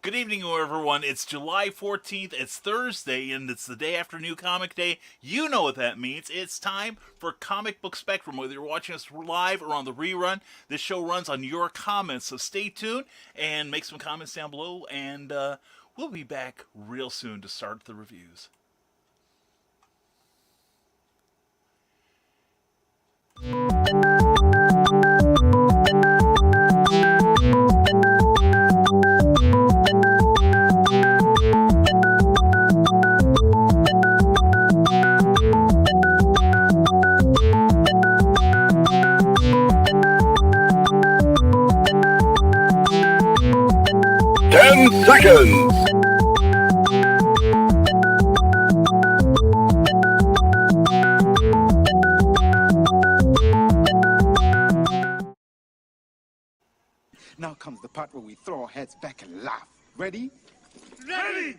Good evening, everyone. It's July 14th. It's Thursday, and it's the day after New Comic Day. You know what that means. It's time for Comic Book Spectrum. Whether you're watching us live or on the rerun, this show runs on your comments. So stay tuned and make some comments down below, and we'll be back real soon to start the reviews. Seconds. Now comes the part where we throw our heads back and laugh. Ready? Ready!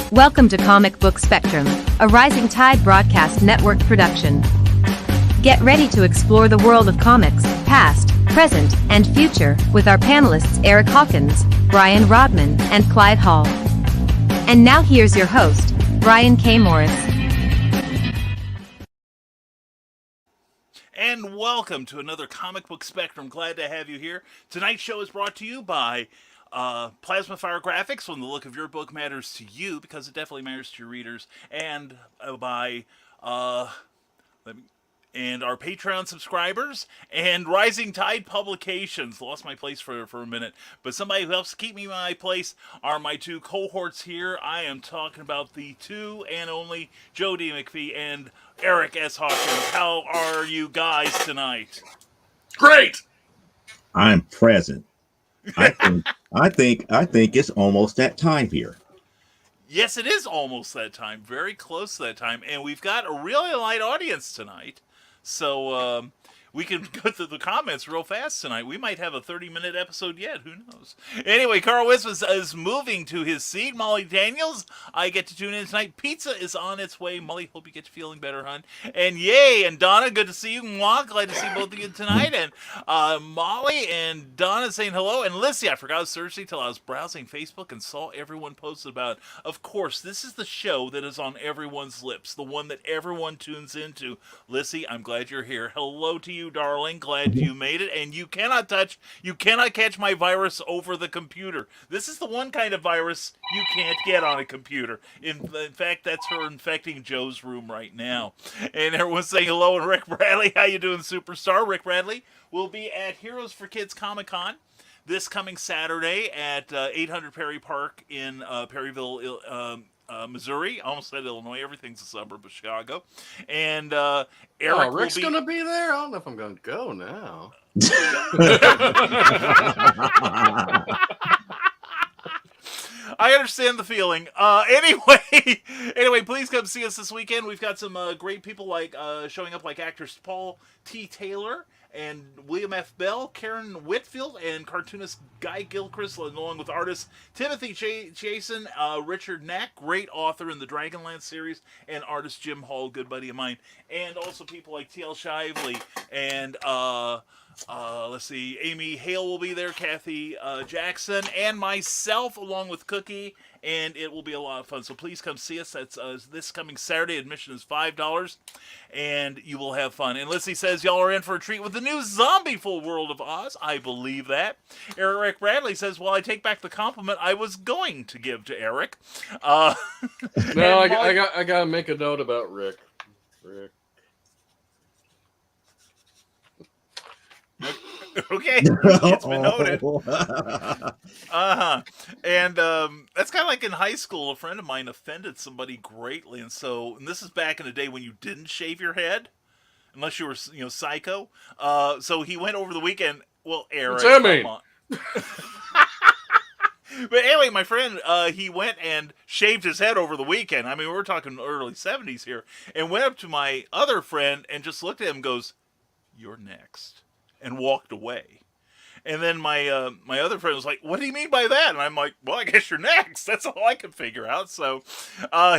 Welcome to Comic Book Spectrum, a Rising Tide Broadcast Network production. Get ready to explore the world of comics, past, present, and future, with our panelists Eric Hawkins, Brian Rodman, and Clyde Hall. And now here's your host, Brian K. Morris. And welcome to another Comic Book Spectrum. Glad to have you here. Tonight's show is brought to you by Plasma Fire Graphics, when the look of your book matters to you, because it definitely matters to your readers, and by and our Patreon subscribers, and Rising Tide Publications. Lost my place for a minute, but somebody who helps keep me in my place are my two cohorts here. I am talking about the two and only Joe D. McFee and Eric S. Hawkins. How are you guys tonight? Great! I'm present. I think it's almost that time here. Yes, it is almost that time. Very close to that time. And we've got a really light audience tonight. So we can go through the comments real fast tonight. We might have a 30-minute episode yet. Who knows? Anyway, Carl Wismas is moving to his seat. Molly Daniels, I get to tune in tonight. Pizza is on its way. Molly, hope you get to feeling better, hon. And yay! And Donna, good to see you. Mwah, glad to see both of you tonight. And Molly and Donna saying hello. And Lissy, I forgot it Thursday till I was browsing Facebook and saw everyone posted about it. Of course, this is the show that is on everyone's lips, the one that everyone tunes into. Lissy, I'm glad you're here. Hello to you, darling. Glad you made it. And you cannot catch my virus over the computer. This is the one kind of virus you can't get on a computer. In fact, that's her infecting Joe's room right now. And everyone's saying hello. And Rick Bradley, how you doing, superstar? Rick Bradley will be at Heroes for Kids Comic-Con this coming Saturday at 800 Perry Park in Perryville, Missouri. I almost said Illinois. Everything's a suburb of Chicago. And Eric Rick's going to be there? I don't know if I'm going to go now. I understand the feeling. Anyway, please come see us this weekend. We've got some great people like showing up, like actors Paul T. Taylor and William F. Bell, Karen Whitfield, and cartoonist Guy Gilchrist, along with artists Timothy Jason, Richard Knack, great author in the Dragonlance series, and artist Jim Hall, good buddy of mine, and also people like T.L. Shively and let's see, Amy Hale will be there, Kathy Jackson, and myself, along with Cookie, and it will be a lot of fun. So please come see us. That's this coming Saturday. Admission is $5, and you will have fun. And Lissy says y'all are in for a treat with the new Zombieful World of Oz. I believe that. Eric Bradley says, well, I take back the compliment I was going to give to Eric. No, I got to make a note about Rick. Okay, it's been noted. And that's kind of like in high school. A friend of mine offended somebody greatly, and this is back in the day when you didn't shave your head, unless you were, psycho. So he went over the weekend. Well, Eric, what's that mean? Come on. But anyway, my friend, he went and shaved his head over the weekend. I mean, we're talking early 70s here, and went up to my other friend and just looked at him and goes, "You're next," and walked away. And then my my other friend was like, "What do you mean by that?" And I'm like, "Well, I guess you're next." That's all I could figure out. So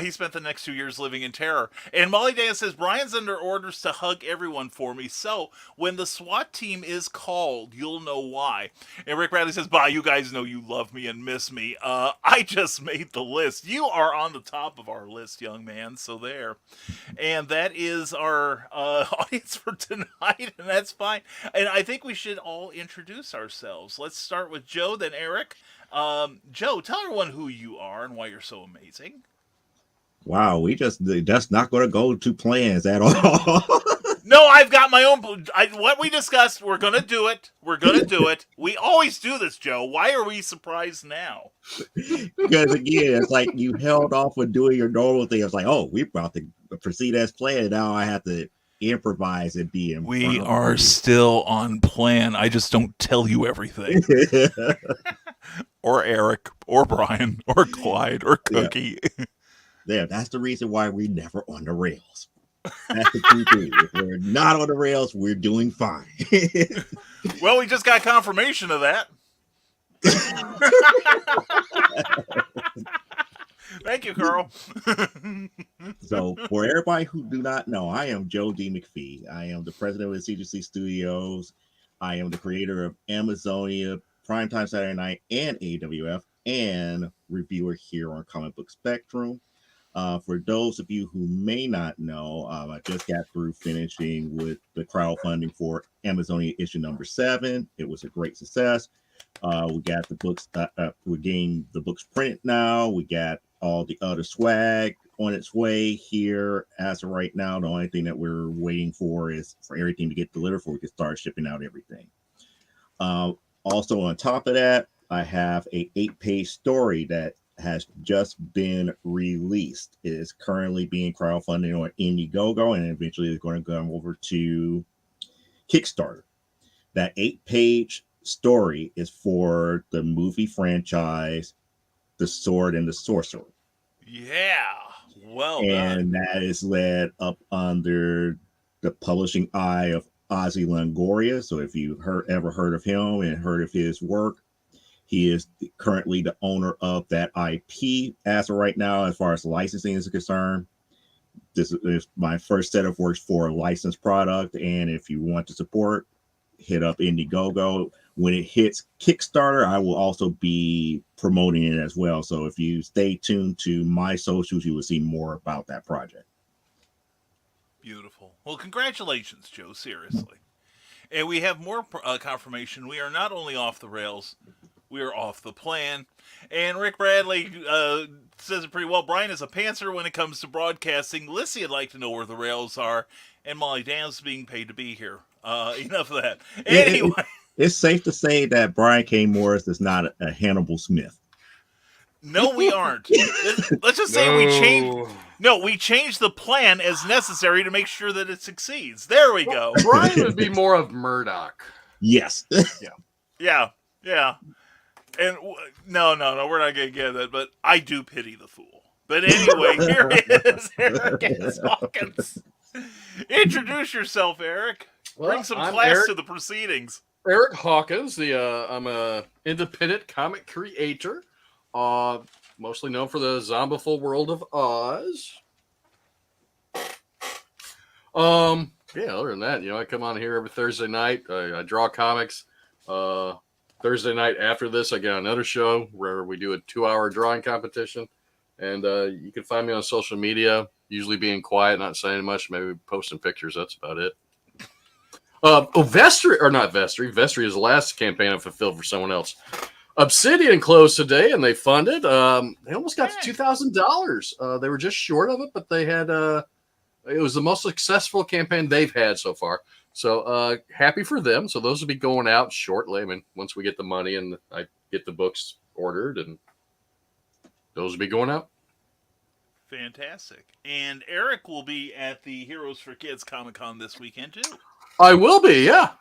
he spent the next 2 years living in terror. And Molly Dan says, "Brian's under orders to hug everyone for me. So when the SWAT team is called, you'll know why." And Rick Bradley says, "Bah, you guys know you love me and miss me. I just made the list. You are on the top of our list, young man. So there." And that is our audience for tonight, and that's fine. And I think we should all introduce ourselves. Let's start with Joe, then Eric. Joe, tell everyone who you are and why you're so amazing. Wow, that's not going to go to plans at all. No, I've got my own. What we discussed, we're going to do it. We're going to do it. We always do this, Joe. Why are we surprised now? Because again, it's like you held off with doing your normal thing. It's like, oh, we're about to proceed as planned. Now I have to improvise and be in. We are still on plan. I just don't tell you everything. Or Eric, or Brian, or Clyde, or Cookie. Yeah, that's the reason why we're never on the rails. That's the true thing. If we're not on the rails, we're doing fine. Well, we just got confirmation of that. Thank you, Carl. So, for everybody who do not know, I am Joe D. McFee. I am the president of the CGC Studios. I am the creator of Amazonia, Primetime Saturday Night, and AWF, and reviewer here on Comic Book Spectrum. For those of you who may not know, I just got through finishing with the crowdfunding for Amazonia issue number 7. It was a great success. We got the books. We're getting the books printed now. We got all the other swag on its way here as of right now. The only thing that we're waiting for is for everything to get delivered before we can start shipping out everything. Also, on top of that, I have a 8-page story that has just been released. It is currently being crowdfunded on Indiegogo, and eventually is going to go over to Kickstarter. That 8-page story is for the movie franchise The Sword and the Sorcerer. Yeah, well done. And that is led up under the publishing eye of Ozzy Longoria. So if you've ever heard of him and heard of his work, he is currently the owner of that IP as of right now, as far as licensing is concerned. This is my first set of works for a licensed product. And if you want to support, hit up Indiegogo. When it hits Kickstarter, I will also be promoting it as well. So if you stay tuned to my socials, you will see more about that project. Beautiful. Well, congratulations, Joe, seriously. And we have more confirmation. We are not only off the rails, we are off the plan. And Rick Bradley says it pretty well. Brian is a pantser when it comes to broadcasting. Lissy would like to know where the rails are. And Molly Dan's being paid to be here. Enough of that. Anyway. It's safe to say that Brian K. Morris is not a Hannibal Smith. No, we aren't. Let's just say we changed the plan as necessary to make sure that it succeeds. There we go. Brian would be more of Murdoch. Yes. Yeah. And no, we're not going to get that, but I do pity the fool. But anyway, here is Eric S. Hawkins. Introduce yourself, Eric. Bring some class to the proceedings. Eric Hawkins. I'm a independent comic creator, mostly known for the Zombiful World of Oz. Other than that, I come on here every Thursday night. I draw comics. Thursday night after this, I got another show where we do a 2-hour drawing competition. And you can find me on social media, usually being quiet, not saying much, maybe posting pictures. That's about it. Vestry is the last campaign I fulfilled for someone else. Obsidian closed today, and they funded. They almost got to $2,000. They were just short of it, but they had. It was the most successful campaign they've had so far. So happy for them. So those will be going out shortly. I mean, once we get the money and I get the books ordered, and those will be going out. Fantastic. And Eric will be at the Heroes for Kids Comic-Con this weekend, too. I will be, yeah.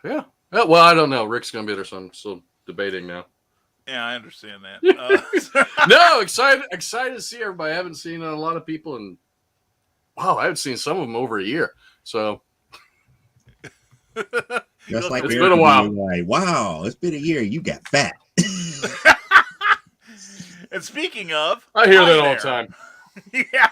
Well, I don't know. Rick's going to be there, so I'm still debating now. Yeah, I understand that. No, excited to see everybody. I haven't seen a lot of people, and wow, I haven't seen some of them over a year. So Just like It's Eric been a while. being like, wow, it's been a year. You got fat. And speaking of, I hear hi that all there. the time. Yeah.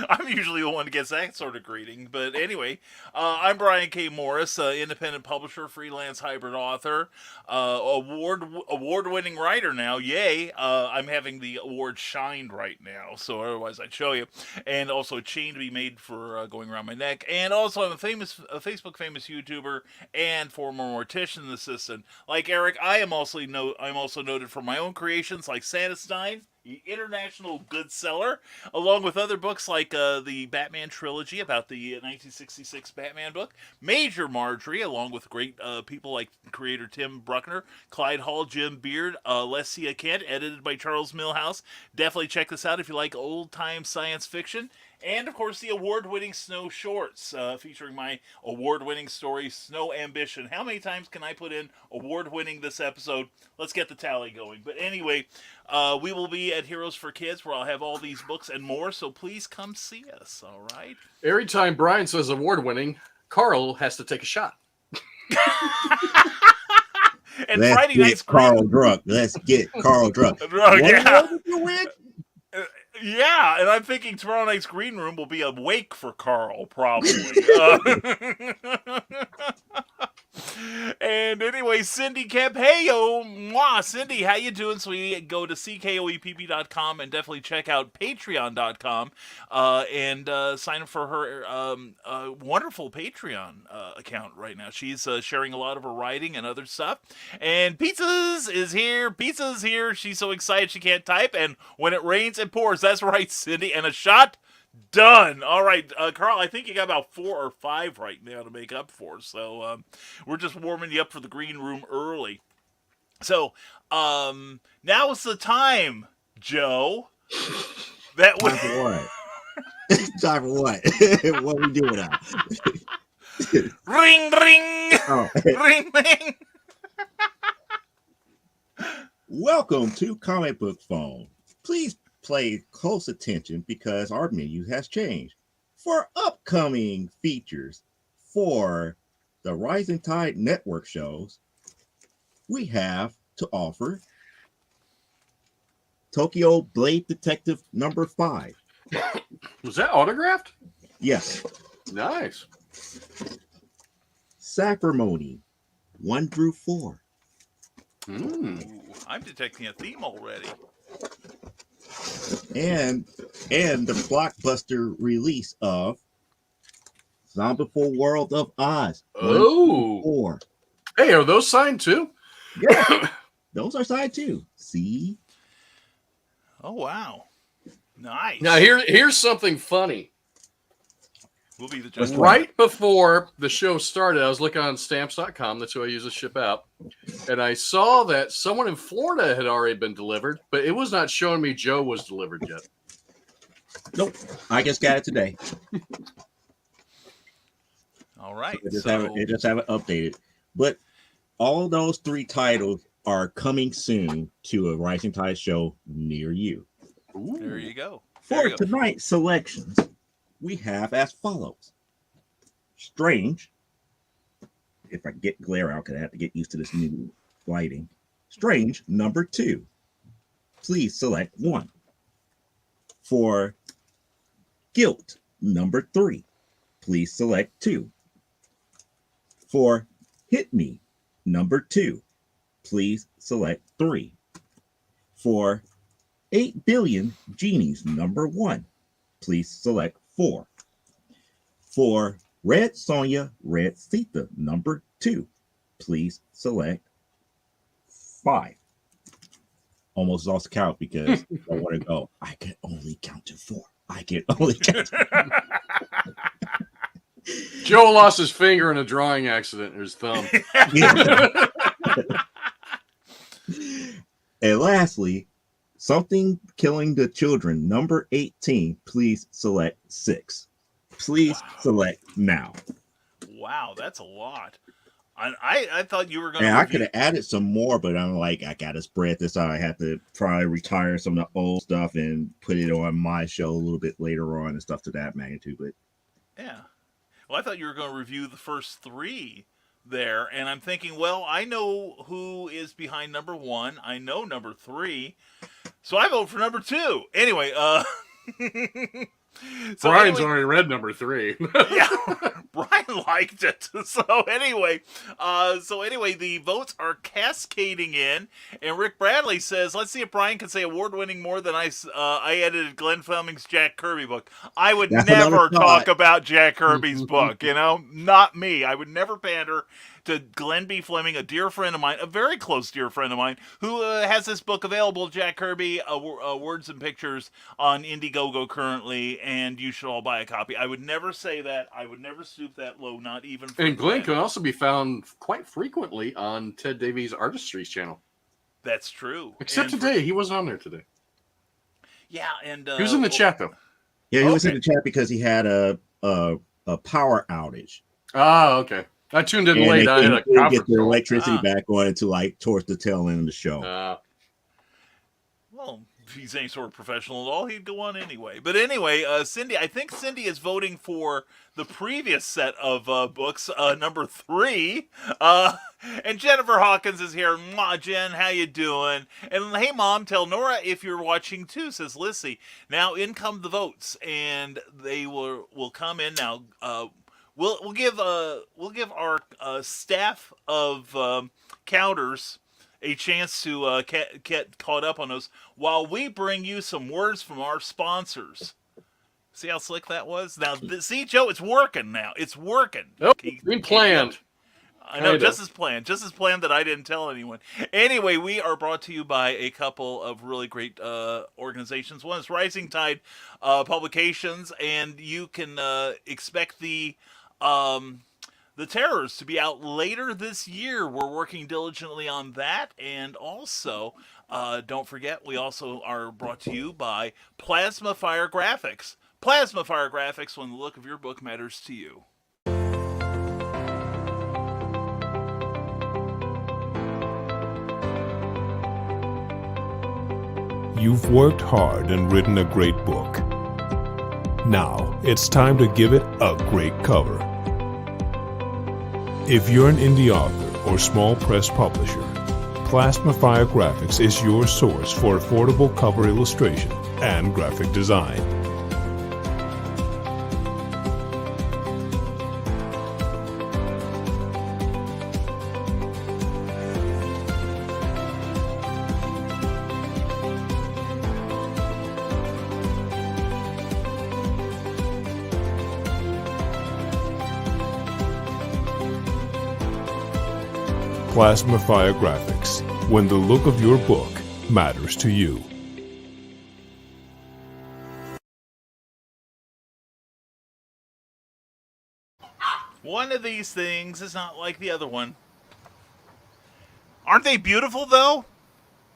I'm usually the one that gets that sort of greeting. But anyway, I'm Brian K. Morris, independent publisher, freelance hybrid author, award-winning writer now. Yay. I'm having the award shined right now, so otherwise I'd show you. And also a chain to be made for going around my neck. And also I'm a Facebook famous YouTuber and former mortician assistant. Like Eric, I'm also noted for my own creations like Santastein, the international good seller, along with other books like the Batman trilogy about the 1966 Batman book, Major Marjorie, along with great people like creator Tim Bruckner, Clyde Hall, Jim Beard, Lesia Kent, edited by Charles Milhouse. Definitely check this out if you like old-time science fiction. And, of course, the award-winning Snow Shorts, featuring my award-winning story, Snow Ambition. How many times can I put in award-winning this episode? Let's get the tally going. But anyway, we will be at Heroes for Kids, where I'll have all these books and more, so please come see us, all right? Every time Brian says award-winning, Carl has to take a shot. And Let's Friday get night's Carl drunk. Let's get Carl drunk. Yeah. What did you win? Yeah, and I'm thinking tomorrow night's green room will be a wake for Carl, probably. And anyway, Cindy Kemp, hey yo, mwah, Cindy, how you doing, sweetie? Go to ckoepp.com and definitely check out patreon.com and sign up for her wonderful Patreon account right now. She's sharing a lot of her writing and other stuff. And Pizzas is here. She's so excited she can't type. And when it rains, it pours. That's right, Cindy. And a shot. Done. All right, Carl, I think you got about 4 or 5 right now to make up for. So we're just warming you up for the green room early. So now is the time, Joe. That Time for what? Time for what? What are we doing now? Ring, ring. Oh. Ring, ring. Welcome to Comic Book Phone. Please pay close attention because our menu has changed. For upcoming features for the Rising Tide Network shows, we have to offer Tokyo Blade Detective number 5. Was that autographed? Yes. Nice. Sacrimony 1 through 4. Ooh, I'm detecting a theme already. And the blockbuster release of Zombie World of Oz. 1 through 4. Hey, are those signed too? Yeah, those are signed too. See? Oh, wow. Nice. Now here's something funny. We'll be the What's judge. Right before the show started, I was looking on stamps.com. That's who I use to ship out. And I saw that someone in Florida had already been delivered, but it was not showing me Joe was delivered yet. Nope. I just got it today. All right. It just haven't updated. But all those 3 titles are coming soon to a Rising Tide show near you. There you go. For tonight's selections, we have as follows. Strange. If I get glare out, because I have to get used to this new lighting. Strange number 2. Please select 1. For Guilt number 3. Please select 2. For Hit Me number 2. Please select 3. For 8 Billion Genies number 1. Please select 4. For Red Sonja, Red Sita number 2. Please select 5. Almost lost count because I want to go. I can only count to 4. I can only count to Joe lost his finger in a drawing accident or his thumb. And lastly, Something Killing the Children number 18. Please select 6. Please select now. Wow, that's a lot. I thought you were going to. And I could have added some more, but I'm like, I got to spread this out. I have to try to retire some of the old stuff and put it on my show a little bit later on and stuff to that magnitude. But yeah. Well, I thought you were going to review the first 3 there, and I'm thinking, well, I know who is behind number 1. I know number 3, so I vote for number 2. Anyway, so Brian's anyway, already read number 3. yeah, Brian liked it. So anyway, the votes are cascading in, and Rick Bradley says, "Let's see if Brian can say award-winning more than I edited Glenn Fleming's Jack Kirby book. I would That's never another thought. talk about Jack Kirby's book. Not me. I would never pander to Glenn B. Fleming, a dear friend of mine, a very close dear friend of mine, who has this book available, Jack Kirby, Words and Pictures, on Indiegogo currently, and you should all buy a copy. I would never say that. I would never stoop that low, not even for And Glenn Glenn. can also be found quite frequently on Ted Davies' Artistry's channel. That's true. Except And today. He wasn't on there today. Yeah, and... He was in the chat, though. Yeah, he was in Okay. the chat because he had a power outage. Ah, okay. I tuned in And late. they I had a couldn't get conference their call. electricity Ah. back on until towards the tail end of the show. Well, if he's any sort of professional at all, he'd go on anyway. But anyway, Cindy, I think Cindy is voting for the previous set of books, number 3. And Jennifer Hawkins is here. Mwah, Jen, how you doing? And hey, Mom, tell Nora if you're watching too, says Lissy. Now in come the votes, and they will come in now. We'll give our staff of counters a chance to get caught up on those while we bring you some words from our sponsors. See how slick that was? Now, see, Joe, it's working now. It's working. Nope, been planned. I know, Kinda. just as planned that I didn't tell anyone. Anyway, we are brought to you by a couple of really great organizations. One is Rising Tide Publications, and you can expect the Terrors to be out later this year. We're working diligently on that, and also, don't forget, we also are brought to you by Plasma Fire Graphics. Plasma Fire Graphics, when the look of your book matters to you. You've worked hard and written a great book. Now, it's time to give it a great cover. If you're an indie author or small press publisher, Plasma Fire Graphics is your source for affordable cover illustration and graphic design. Plasma Fire Graphics, when the look of your book matters to you. One of these things is not like the other one. Aren't they beautiful, though?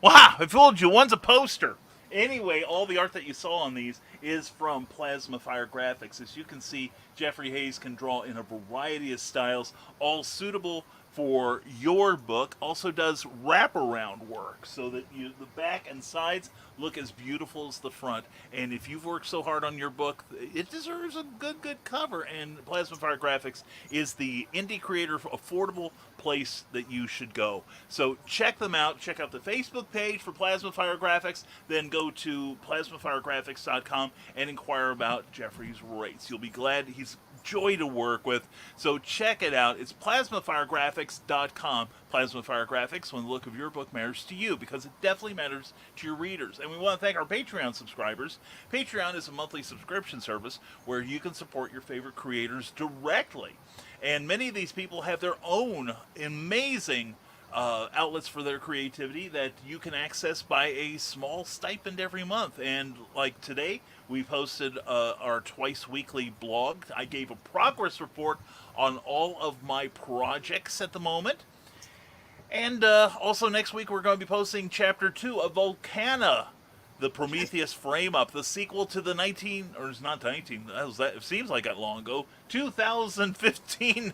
Wow, I fooled you. One's a poster. Anyway, all the art that you saw on these is from Plasma Fire Graphics. As you can see, Jeffrey Hayes can draw in a variety of styles, all suitable for your book. Also does wraparound work so that the back and sides look as beautiful as the front. And if you've worked so hard on your book, it deserves a good cover. And Plasma Fire Graphics is the indie creator affordable place that you should go. So check them out. Check out the Facebook page for Plasma Fire Graphics. Then go to plasmafiregraphics.com and inquire about Jeffrey's rates. You'll be glad. He's joy to work with. So check it out. It's plasmafiregraphics.com. Plasma Fire Graphics, when the look of your book matters to you, because it definitely matters to your readers. And we want to thank our Patreon subscribers. Patreon is a monthly subscription service where you can support your favorite creators directly. And many of these people have their own amazing outlets for their creativity that you can access by a small stipend every month. And like today, we posted our twice weekly blog. I gave a progress report on all of my projects at the moment. And also next week, we're going to be posting Chapter 2 of Volcana, the Prometheus frame-up, the sequel to the it seems like that long ago, 2015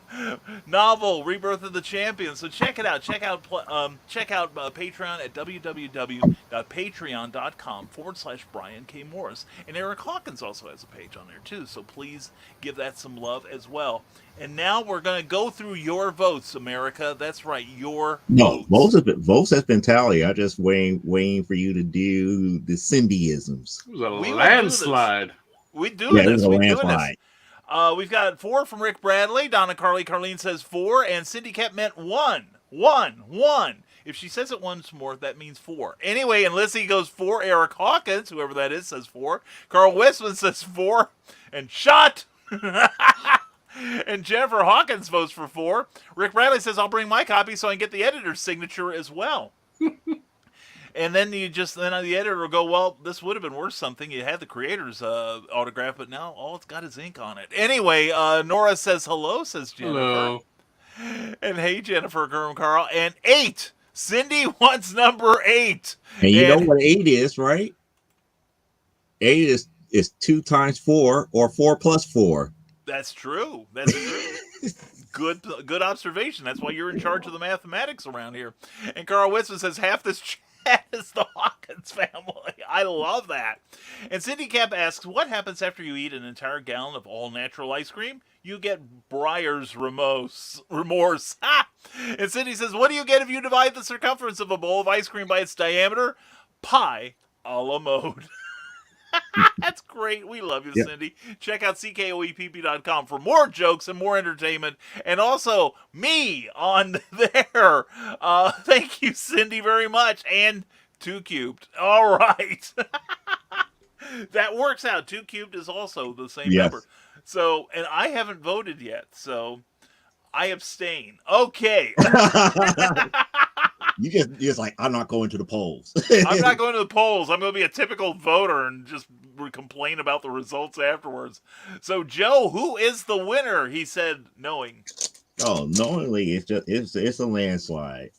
novel, Rebirth of the Champion. So check it out. Check out Patreon at www.patreon.com/Brian K. Morris. And Eric Hawkins also has a page on there too. So please give that some love as well. And now we're going to go through your votes, America. That's right, your votes. Votes has been tallied. I just waiting for you to do the Cindyisms. It was a We will do landslide. We do Yeah, it this. was a We do this. landslide. We've got 4 from Rick Bradley. Donna Carlene says 4, and Cindy Cat meant 1. 1. If she says it once more, that means 4. Anyway, and Lizzie goes 4. Eric Hawkins, whoever that is, says 4. Carl Westman says 4. And shot. And Jennifer Hawkins votes for 4. Rick Bradley says, I'll bring my copy so I can get the editor's signature as well. And then the editor will go, well, this would have been worth something. You had the creator's autograph, but now all it's got is ink on it. Anyway, Nora says hello, says Jennifer. Hello. And hey, Jennifer, Carl. And 8. Cindy wants number 8. And you know what 8 is, right? 8 is 2 times 4 or 4 plus 4. That's true. That's true. Good observation. That's why you're in charge of the mathematics around here. And Carl Witzman says half this chat is the Hawkins family. I love that. And Cindy Cap asks, what happens after you eat an entire gallon of all-natural ice cream? You get Breyer's remorse. Ha! And Cindy says, what do you get if you divide the circumference of a bowl of ice cream by its diameter? Pi a la mode. That's great. We love you, Cindy. Check out CKOEPP.com for more jokes and more entertainment. And also me on there. Thank you, Cindy, very much. And 2 Cubed. All right. That works out. 2 Cubed is also the same number. So, and I haven't voted yet. So I abstain. Okay. You just like, I'm not going to the polls. I'm not going to the polls. I'm going to be a typical voter and just complain about the results afterwards. So, Joe, who is the winner? He said, knowing. Oh, knowingly, it's a landslide.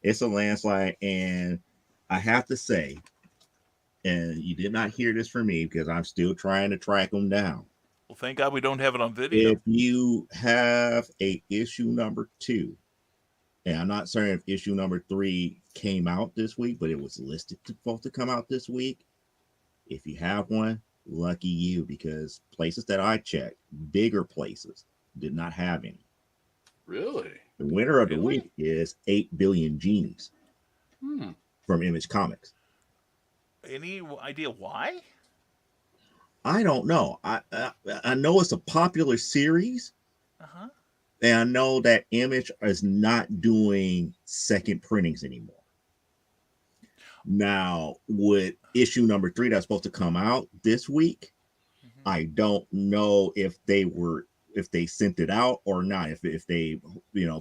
It's a landslide, and I have to say, and you did not hear this from me because I'm still trying to track them down. Well, thank God we don't have it on video. If you have a issue number 2, and I'm not certain if issue number 3 came out this week, but it was listed supposed to come out this week. If you have one, lucky you, because places that I checked, bigger places, did not have any. Really? The winner of the week is 8 Billion Genies from Image Comics. Any idea why? I don't know. I know it's a popular series. Uh-huh. And I know that Image is not doing second printings anymore. Now, with issue number 3 that's supposed to come out this week, I don't know if they sent it out or not. If they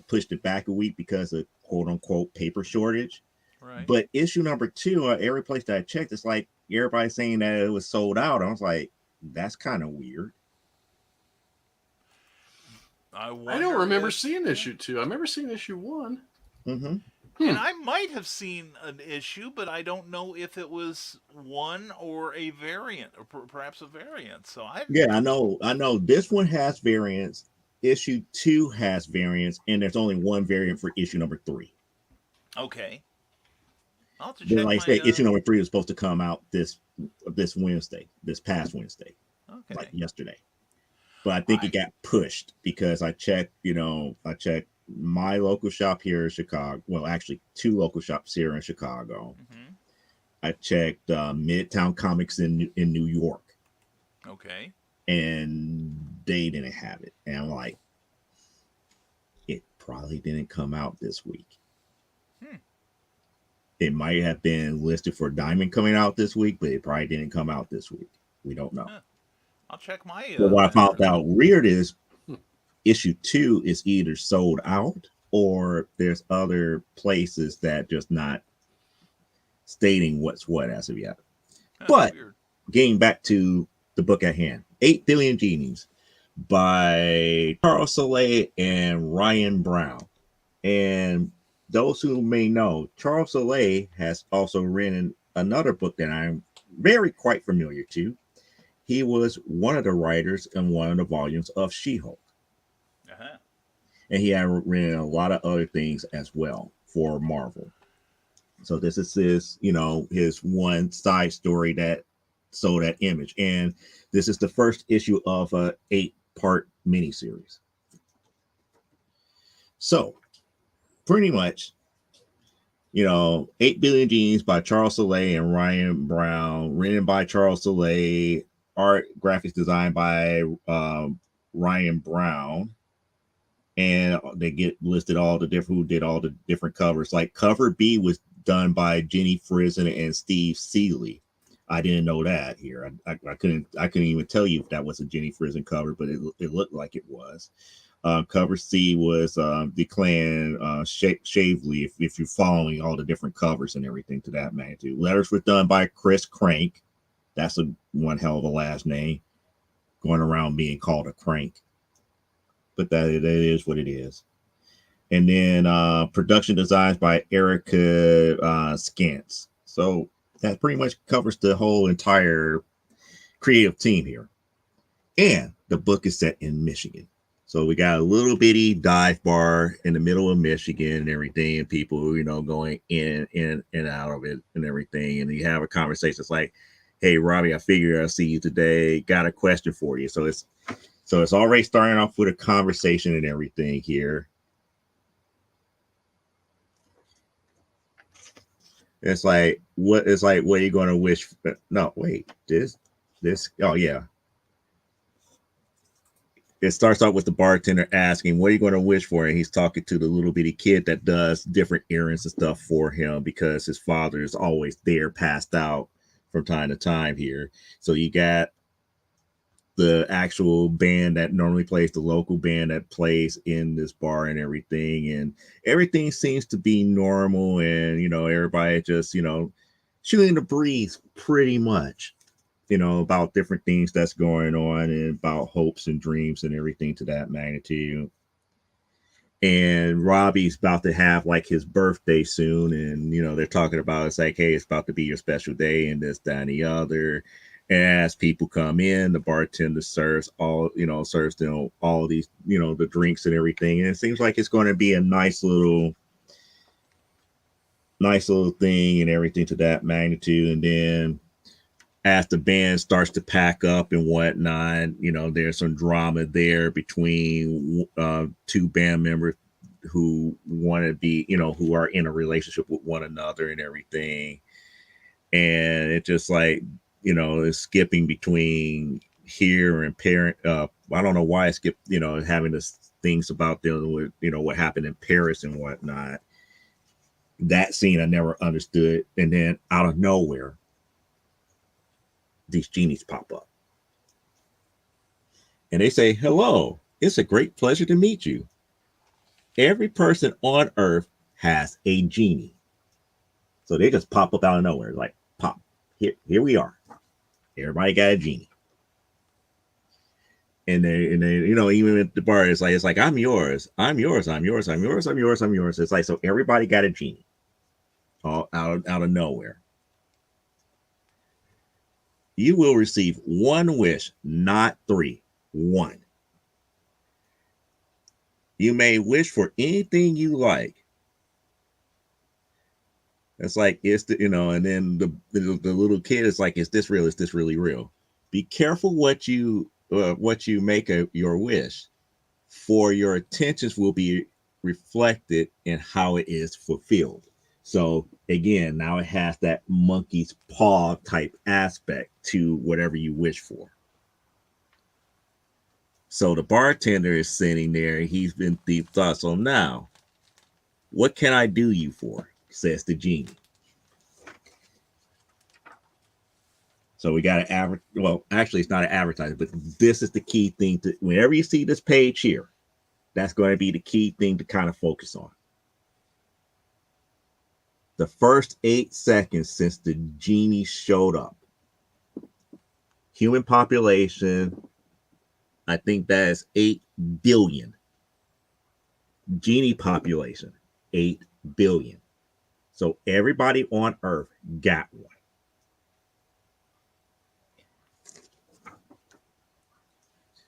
pushed it back a week because of quote unquote paper shortage. Right. But issue number 2, every place that I checked, it's like everybody saying that it was sold out. I was like, that's kind of weird. I don't remember seeing issue 2. I remember seeing issue 1. And I might have seen an issue, but I don't know if it was one or a variant, or perhaps a variant. So I know this one has variants. Issue 2 has variants, and there's only one variant for issue number 3. Okay. I'll have to Then, check like I say, issue number 3 is supposed to come out this Wednesday, this past Wednesday, like yesterday. But I think it got pushed because I checked my local shop here in Chicago. Well, actually 2 local shops here in Chicago. I checked Midtown Comics in New York. Okay. And they didn't have it. And I'm like, it probably didn't come out this week. It might have been listed for Diamond coming out this week, but it probably didn't come out this week. We don't know. I'll check my. But what I found out weird is issue 2 is either sold out or there's other places that just not stating what's what as of yet. But getting back to the book at hand, 8 Billion Genies by Charles Soule and Ryan Brown. And those who may know, Charles Soule has also written another book that I'm quite familiar to. He was one of the writers in one of the volumes of She-Hulk. and he had written a lot of other things as well for Marvel. So this is his, his one side story that sold that Image, and this is the first issue of a 8-part miniseries. So pretty much, 8 Billion Genes by Charles Soule and Ryan Brown, written by Charles Soule, art graphics designed by Ryan Brown, and they get listed all the different who did all the different covers. Like cover B was done by Jenny Friesen and Steve Seeley. I didn't know that here. I couldn't even tell you if that was a Jenny Friesen cover, but it looked like it was. Cover C was Declan Shavely, if you're following all the different covers and everything to that magnitude. Letters were done by Chris Crank. That's one hell of a last name, going around being called a crank. But that is what it is. And then production designs by Erica Skantz. So that pretty much covers the whole entire creative team here. And the book is set in Michigan. So we got a little bitty dive bar in the middle of Michigan and everything, and people, going in and out of it and everything. And you have a conversation. It's like, hey, Robbie, I figured I'll see you today. Got a question for you. So it's already starting off with a conversation and everything here. It's like, what are you going to wish for? No, wait, this, oh yeah. It starts out with the bartender asking, what are you going to wish for? And he's talking to the little bitty kid that does different errands and stuff for him because his father is always there, passed out from time to time here. So you got the actual band that normally plays, the local band that plays in this bar and everything. And everything seems to be normal. And, everybody just, shooting the breeze pretty much. About different things that's going on and about hopes and dreams and everything to that magnitude. And Robbie's about to have like his birthday soon. And, they're talking about, it's like, hey, it's about to be your special day and this, that, and the other. And as people come in, the bartender serves them all these, the drinks and everything. And it seems like it's going to be a nice little thing and everything to that magnitude. And then as the band starts to pack up and whatnot, there's some drama there between two band members who want to be, who are in a relationship with one another and everything. And it's just like, it's skipping between here and parent. I don't know why I skipped, having this things about dealing with, what happened in Paris and whatnot. That scene I never understood. And then out of nowhere, these genies pop up and they say, hello, it's a great pleasure to meet you. Every person on earth has a genie. So they just pop up out of nowhere, like pop, here we are. Everybody got a genie. And they even at the bar, it's like I'm yours. It's like, so everybody got a genie all out of nowhere. You will receive one wish, not 3. 1. You may wish for anything you like. It's like, it's the, and then the little kid is like, is this real? Is this really real? Be careful what you make your wish, for your intentions will be reflected in how it is fulfilled. So again, now it has that monkey's paw type aspect to whatever you wish for. So the bartender is sitting there. He's been deep thought. So now, what can I do you for? Says the genie. So we got to well, actually, it's not an advertisement, but this is the key thing. Whenever you see this page here, that's going to be the key thing to kind of focus on. The first 8 seconds since the genie showed up, human population, I think that is 8 billion. Genie population, 8 billion. So everybody on Earth got one.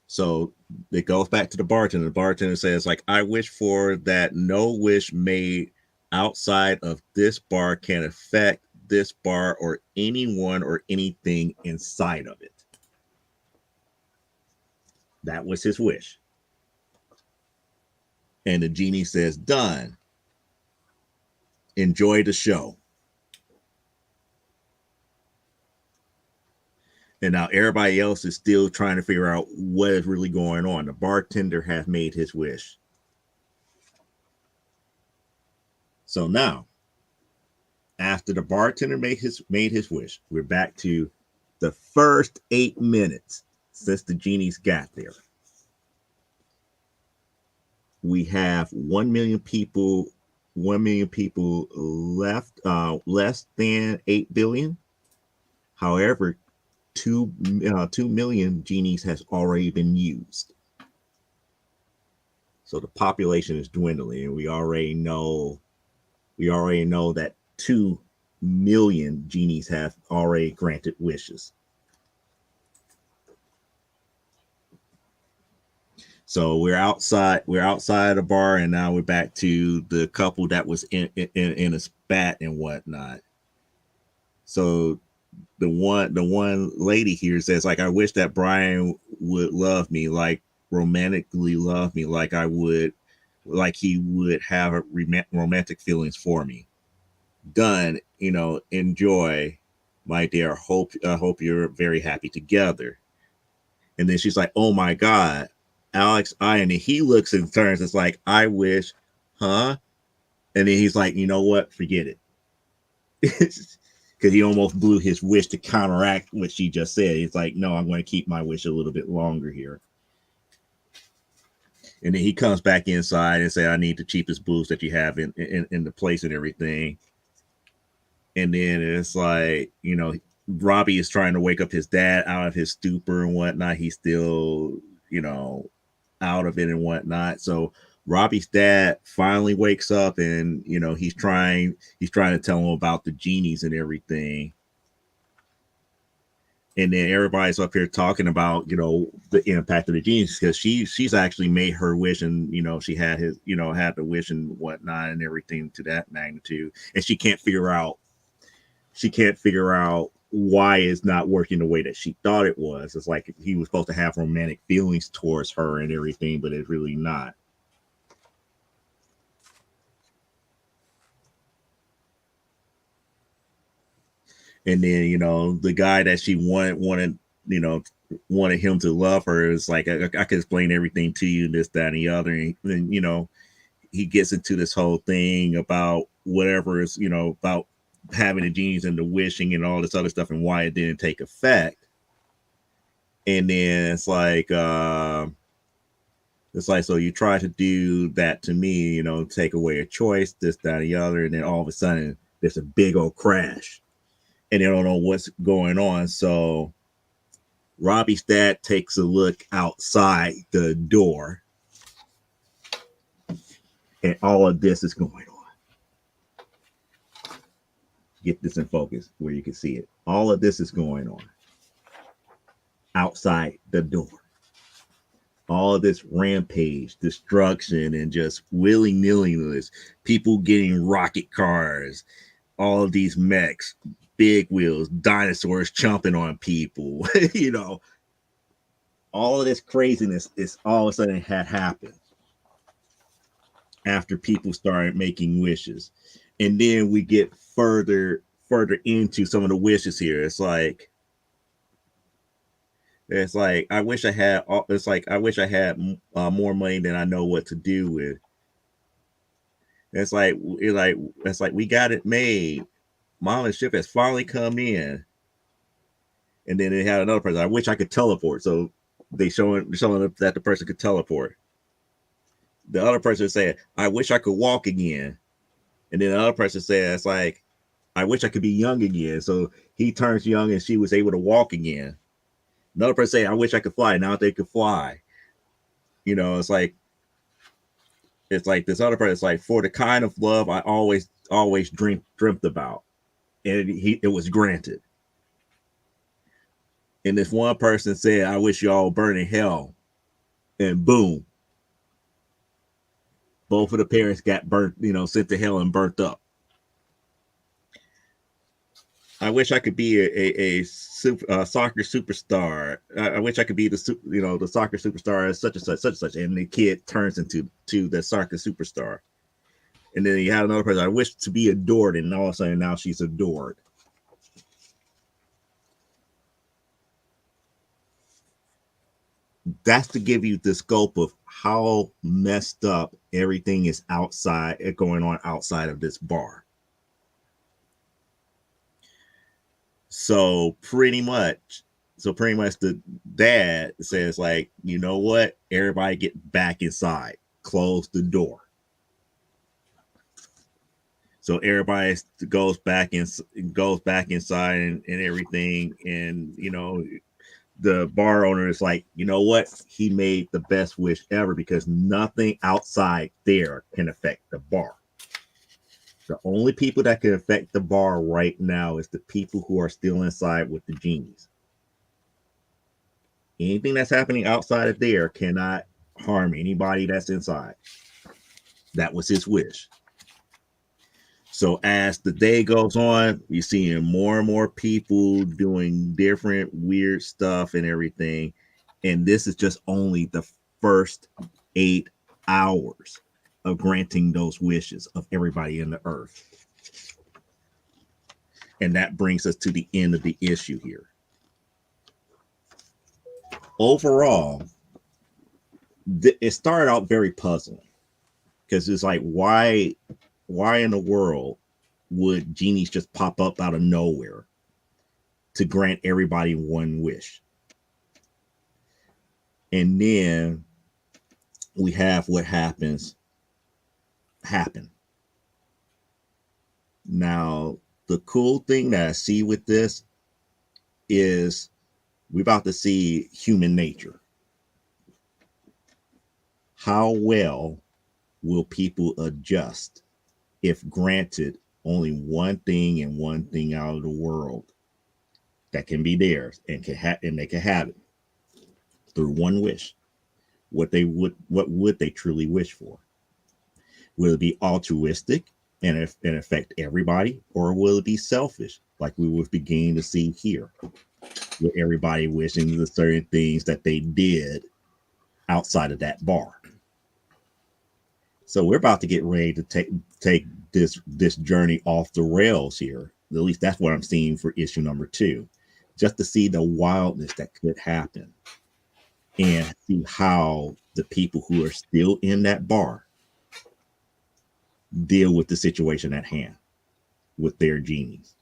So it goes back to the bartender. The bartender says, like, I wish for that no wish made outside of this bar can affect this bar or anyone or anything inside of it. That was his wish. And the genie says, done. Enjoy the show. And now everybody else is still trying to figure out what is really going on. The bartender has made his wish. So now, after the bartender made his wish, we're back to the first 8 minutes since the genies got there. We have 1 million people left, less than 8 billion. However, 2 million genies has already been used. So the population is dwindling, and we already know that 2 million genies have already granted wishes. So we're outside the bar, and now we're back to the couple that was in a spat and whatnot. So the one lady here says, like, I wish that Brian would love me, like romantically love me, like he would have romantic feelings for me. Done, enjoy, my dear. I hope you're very happy together. And then she's like, oh my God, Alex, and he looks and turns. It's like, I wish, huh? And then he's like, you know what? Forget it. Because he almost blew his wish to counteract what she just said. He's like, no, I'm going to keep my wish a little bit longer here. And then he comes back inside and say, I need the cheapest booze that you have in the place and everything. And then it's like, Robbie is trying to wake up his dad out of his stupor and whatnot. He's still, out of it and whatnot. So Robbie's dad finally wakes up, and he's trying to tell him about the genies and everything. And then everybody's up here talking about the impact of the genies, because she's actually made her wish, and she had had the wish and whatnot and everything to that magnitude, and she can't figure out why it's not working the way that she thought it was. It's like he was supposed to have romantic feelings towards her and everything, but it's really not. And then, the guy that she wanted him to love her. Is like, I could explain everything to you, this, that, and the other. And then, he gets into this whole thing about whatever is, about having the genies and the wishing and all this other stuff and why it didn't take effect. And then it's like, so you try to do that to me, take away a choice, this, that, and the other. And then all of a sudden there's a big old crash and they don't know what's going on. So Robbie's dad takes a look outside the door, and all of this is going on. Get this in focus where you can see it. All of this is going on outside the door. All of this rampage, destruction, and just willy-nilly, people getting rocket cars, all of these mechs, big wheels, dinosaurs chomping on people, all of this craziness is all of a sudden had happened after people started making wishes. And then we get further into some of the wishes here. It's like I wish I had more money than I know what to do with. It's like we got it made. Mama's ship has finally come in. And then they had another person. I wish I could teleport. So they showing that the person could teleport. The other person said, I wish I could walk again. And then the other person said, it's like, I wish I could be young again. So he turns young and she was able to walk again. Another person said, I wish I could fly. Now they could fly. It's like this other person. It's like, for the kind of love I always dreamt about. And it was granted. And this one person said, I wish y'all burn in hell. and boom, both of the parents got burnt, sent to hell and burnt up. I wish I could be a soccer superstar. I wish I could be the soccer superstar as such and such, and the kid turns into the soccer superstar. And then you have another person. I wish to be adored, and all of a sudden now she's adored. That's to give you the scope of how messed up everything is going on outside of this bar. So pretty much the dad says, like, you know what? Everybody get back inside. Close the door. So everybody goes back inside and everything. And, the bar owner is like, you know what? He made the best wish ever because nothing outside there can affect the bar. The only people that can affect the bar right now is the people who are still inside with the genies. Anything that's happening outside of there cannot harm anybody that's inside. That was his wish. So as the day goes on, you're seeing more and more people doing different weird stuff and everything. And this is just only the first 8 hours of granting those wishes of everybody in the earth. And that brings us to the end of the issue here. Overall, it started out very puzzling because it's like, why in the world would genies just pop up out of nowhere to grant everybody one wish? And then we have what happen. Now, the cool thing that I see with this is we're about to see human nature. How well will people adjust if granted only one thing and one thing out of the world that can be theirs and they can have it through one wish? What would they truly wish for? Will it be altruistic and affect everybody, or will it be selfish, like we were beginning to see here, with everybody wishing the certain things that they did outside of that bar? So we're about to get ready to take this journey off the rails here. At least that's what I'm seeing for issue number 2, just to see the wildness that could happen and see how the people who are still in that bar deal with the situation at hand with their genies.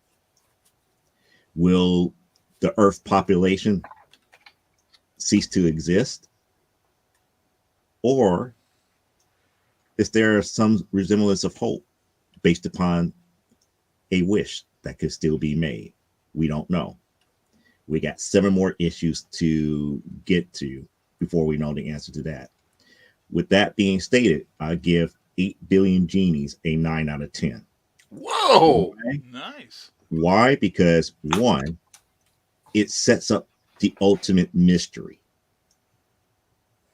Will the Earth population cease to exist? Or is there some resemblance of hope based upon a wish that could still be made? We don't know. We got 7 more issues to get to before we know the answer to that. With that being stated, I give 8 billion genies a 9 out of 10. Whoa! Okay? Nice. Why? Because 1, it sets up the ultimate mystery.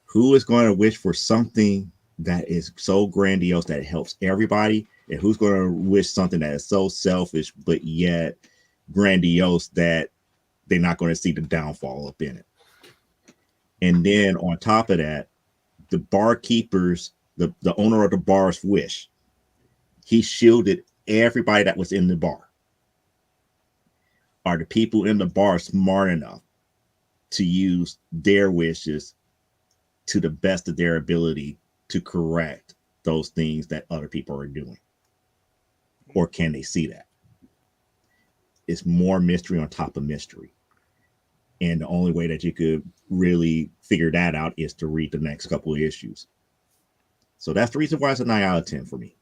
Who is going to wish for something that is so grandiose that it helps everybody, and who's going to wish something that is so selfish but yet grandiose that they're not going to see the downfall up in it? And then on top of that, the barkeepers, the owner of the bar's wish, he shielded everybody that was in the bar. Are the people in the bar smart enough to use their wishes to the best of their ability to correct those things that other people are doing? Or can they see that? It's more mystery on top of mystery. And the only way that you could really figure that out is to read the next couple of issues. So that's the reason why it's a 9 out of 10 for me.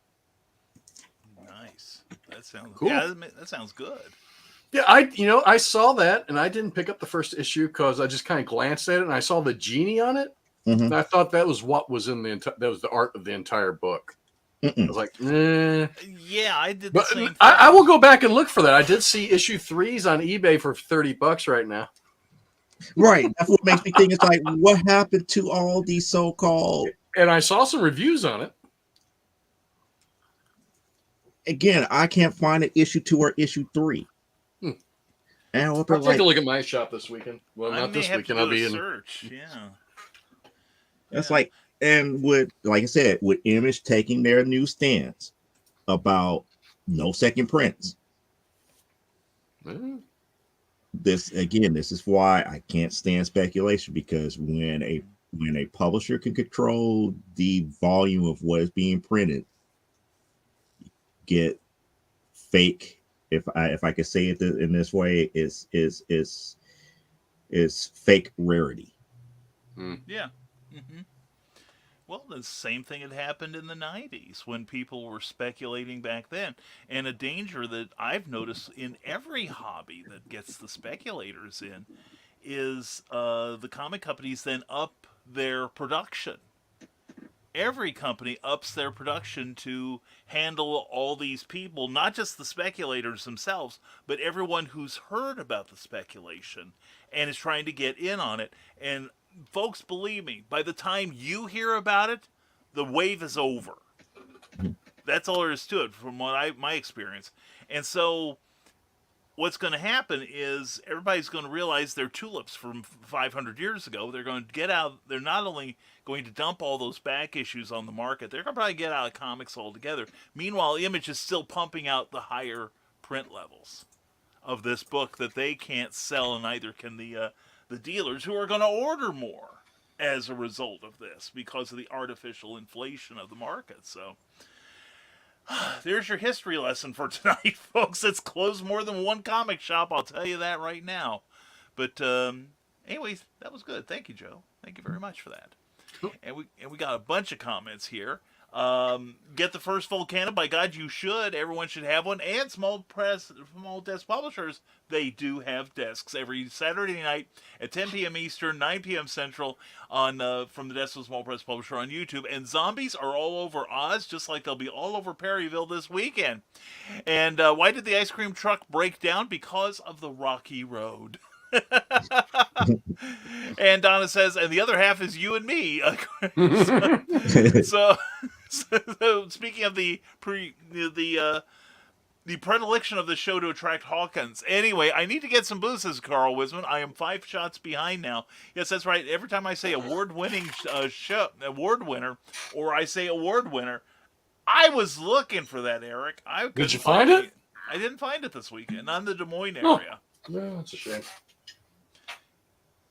Nice. That sounds Cool. Yeah, that sounds good. Yeah, I saw that, and I didn't pick up the first issue because I just kind of glanced at it, and I saw the genie on it, and I thought that was what was in that was the art of the entire book. I was like, Yeah, I did the But same thing. I will go back and look for that. I did see issue 3s on eBay for $30 right now. Right. That's what makes me think. It's like, what happened to all these so-called? And I saw some reviews on it. Again, I can't find an issue 2 or issue 3. And I'll take a look at my shop this weekend. Well, not this weekend. I'll be in search. Yeah. It's like, and with, like I said, with Image taking their new stance about no second prints. This is why I can't stand speculation, because when a publisher can control the volume of what is being printed, get fake, if I could say it in this way, is fake rarity. Yeah. Well, the same thing had happened in the 90s when people were speculating back then. And a danger that I've noticed in every hobby that gets the speculators in is the comic companies then up their production. Every company ups their production to handle all these people, not just the speculators themselves, but everyone who's heard about the speculation and is trying to get in on it. And folks, believe me, by the time you hear about it, the wave is over. That's all there is to it from my experience. And so what's going to happen is everybody's going to realize they're tulips from 500 years ago. They're going to get out. They're not only going to dump all those back issues on the market, they're going to probably get out of comics altogether. Meanwhile, Image is still pumping out the higher print levels of this book that they can't sell, and neither can the dealers, who are going to order more as a result of this because of the artificial inflation of the market. So there's your history lesson for tonight, folks. It's closed more than one comic shop, I'll tell you that right now. But anyways, that was good. Thank you, Joe. Thank you very much for that. And we got a bunch of comments here. Get the first Volcano. By God, you should. Everyone should have one. And small desk publishers, they do have desks every Saturday night at 10 p.m. Eastern, 9 p.m. Central on from the Desk of Small Press Publisher on YouTube. And zombies are all over Oz, just like they'll be all over Perryville this weekend. And why did the ice cream truck break down? Because of the rocky road. And Donna says, and the other half is you and me. So speaking of the predilection of the show to attract Hawkins. Anyway, I need to get some booze, says Carl Wisman. I am 5 shots behind now. Yes, that's right. Every time I say award-winning award winner, or I say award winner, I was looking for that, Eric. Did you find it? I didn't find it this weekend. Not in the Des Moines area. No, that's a shame.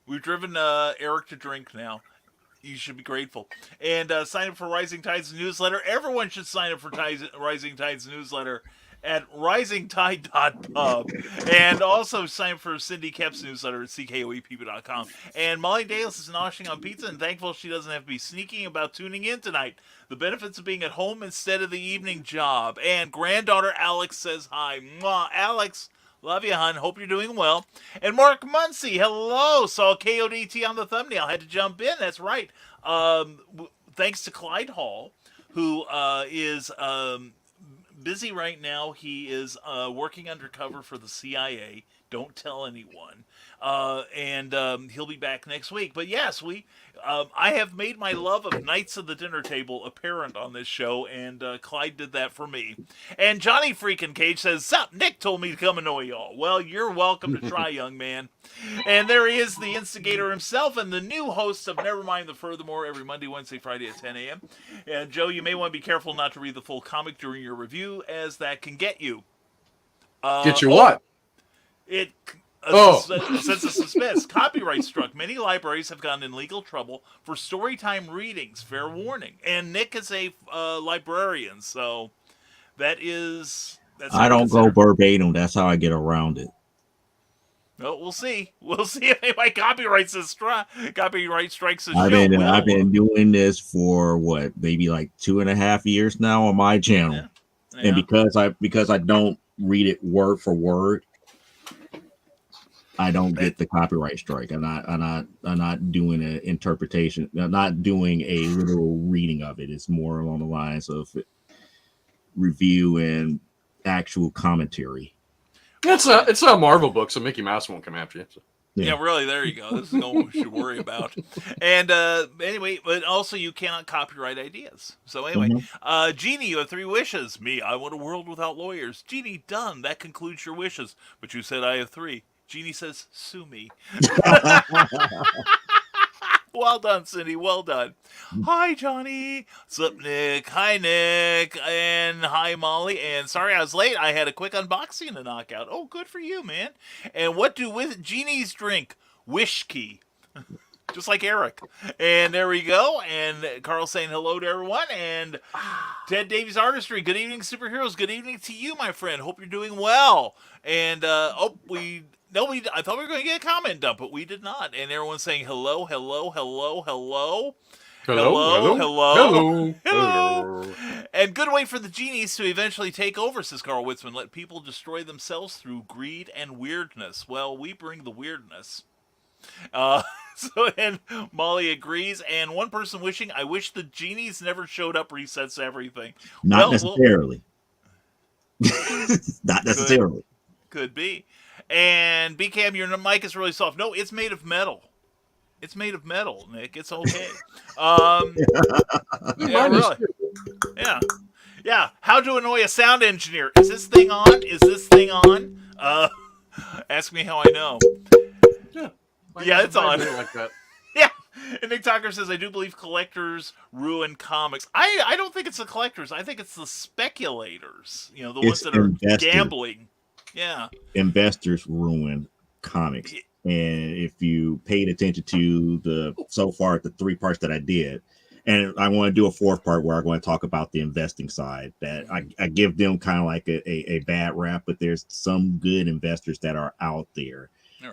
We've driven Eric to drink now. You should be grateful. And sign up for Rising Tides newsletter. Everyone should sign up for Rising Tides newsletter at risingtide.pub. And also sign up for Cindy Kep's newsletter at ckoepeople.com. And Molly Dalis is noshing on pizza and thankful she doesn't have to be sneaking about tuning in tonight. The benefits of being at home instead of the evening job. And granddaughter Alex says hi. Mwah, Alex. Love you, hon. Hope you're doing well. And Mark Muncie, hello. Saw KODT on the thumbnail. Had to jump in. That's right. Thanks to Clyde Hall, who is busy right now. He is working undercover for the CIA. Don't tell anyone. And he'll be back next week. But yes, I have made my love of Knights of the Dinner Table apparent on this show, and Clyde did that for me. And Johnny Freakin' Cage says, "Sup, Nick told me to come annoy y'all." Well, you're welcome to try, young man. And there he is, the instigator himself, and the new host of Nevermind the Furthermore every Monday, Wednesday, Friday at 10 a.m. And Joe, you may want to be careful not to read the full comic during your review, as that can get you. Get you what? It... sense of suspense. Copyright struck. Many libraries have gotten in legal trouble for storytime readings. Fair warning. And Nick is a librarian, so that's I don't go verbatim. That's how I get around it. Well, we'll see. We'll see if my copyright strikes a I've been doing this for maybe like 2.5 years now on my channel. Yeah. And because I don't read it word for word, I don't get the copyright strike. I'm not doing an interpretation. I'm not doing a literal reading of it. It's more along the lines of review and actual commentary. It's not a Marvel book, so Mickey Mouse won't come after you. So. Yeah, really. There you go. This is all we should worry about. And anyway, but also you cannot copyright ideas. So anyway, Mhm. Jeannie, you have 3 wishes. Me, I want a world without lawyers. Jeannie, done. That concludes your wishes. But you said I have 3. Jeannie says, sue me. Well done, Cindy. Well done. Hi, Johnny. What's up, Nick? Hi, Nick. And hi, Molly. And sorry I was late. I had a quick unboxing to knock out. Oh, good for you, man. And what do Jeannie's drink? Whiskey. Just like Eric. And there we go. And Carl saying hello to everyone. And Ted Davies Artistry. Good evening, superheroes. Good evening to you, my friend. Hope you're doing well. And I thought we were going to get a comment dump, but we did not. And everyone's saying hello, hello, hello, hello. Hello, Hello. hello. And good way for the genies to eventually take over, says Carl Witzman. Let people destroy themselves through greed and weirdness. Well, we bring the weirdness. And Molly agrees. And one person wishing, I wish the genies never showed up resets everything. Not necessarily. Not necessarily. Could be. And BCam, your mic is really soft. No, it's made of metal. It's made of metal, Nick. It's okay. Yeah, really. Yeah. How to annoy a sound engineer? Is this thing on? Is this thing on? Ask me how I know. Yeah, it's on. Like that. Yeah. And Nick Tucker says, I do believe collectors ruin comics. I don't think it's the collectors. I think it's the speculators. The ones that are gambling. Yeah. Investors ruin comics. And if you paid attention to the 3 parts that I did, and I want to do a 4th part where I'm going to talk about the investing side, that I give them kind of like a bad rap, but there's some good investors that are out there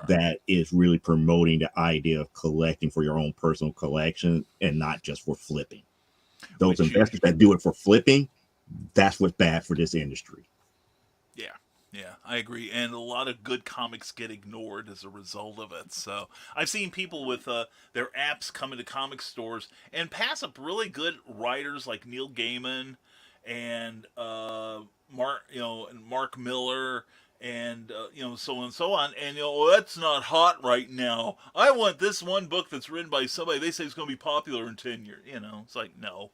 that is really promoting the idea of collecting for your own personal collection and not just for flipping. Those investors that do it for flipping, that's what's bad for this industry. Yeah, I agree. And a lot of good comics get ignored as a result of it. So I've seen people with their apps come into comic stores and pass up really good writers like Neil Gaiman and Mark Miller and so on and so on. And that's not hot right now. I want this one book that's written by somebody they say is going to be popular in 10 years. It's like no.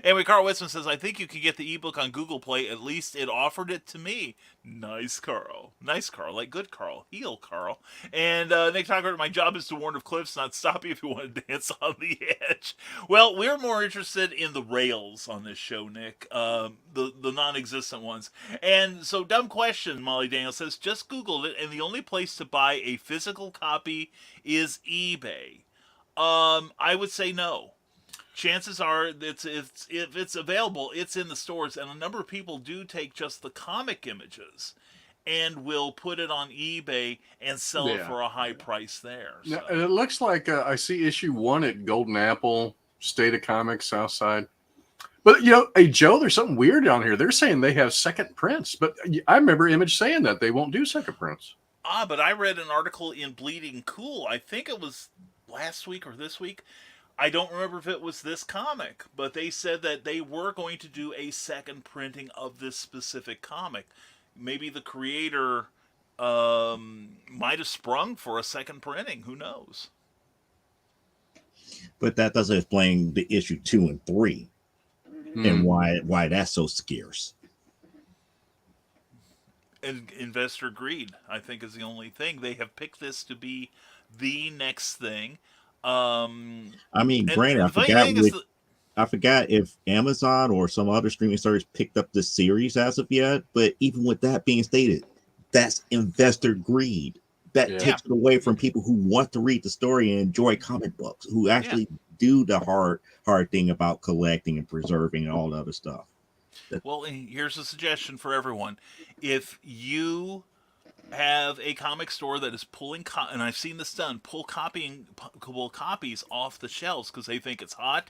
Anyway, Carl Witzman says, I think you can get the ebook on Google Play. At least it offered it to me. Nice, Carl. Like good Carl. Heel Carl. And Nick Tucker, my job is to warn of cliffs, not stop you if you want to dance on the edge. Well, we're more interested in the rails on this show, Nick. The non-existent ones. And so, dumb question, Molly Daniel says, just Googled it, and the only place to buy a physical copy is eBay. I would say no. Chances are if it's available, it's in the stores, and a number of people do take just the comic images and will put it on eBay and sell it for a high price there. So. Now, and it looks like I see issue 1 at Golden Apple, State of Comics, Southside. But, hey, Joe, there's something weird down here. They're saying they have second prints, but I remember Image saying that they won't do second prints. But I read an article in Bleeding Cool. I think it was last week or this week. I don't remember if it was this comic, but they said that they were going to do a second printing of this specific comic. Maybe the creator might have sprung for a second printing. Who knows? But that doesn't explain the issue 2 and 3 and why that's so scarce. And investor greed, I think, is the only thing. They have picked this to be the next thing. Granted, I forgot if Amazon or some other streaming service picked up this series as of yet, but even with that being stated, that's investor greed. That takes it away from people who want to read the story and enjoy comic books, who actually do the hard thing about collecting and preserving and all the other stuff. Well, here's a suggestion for everyone. If you have a comic store that is pulling, and I've seen this done, pull copies off the shelves because they think it's hot,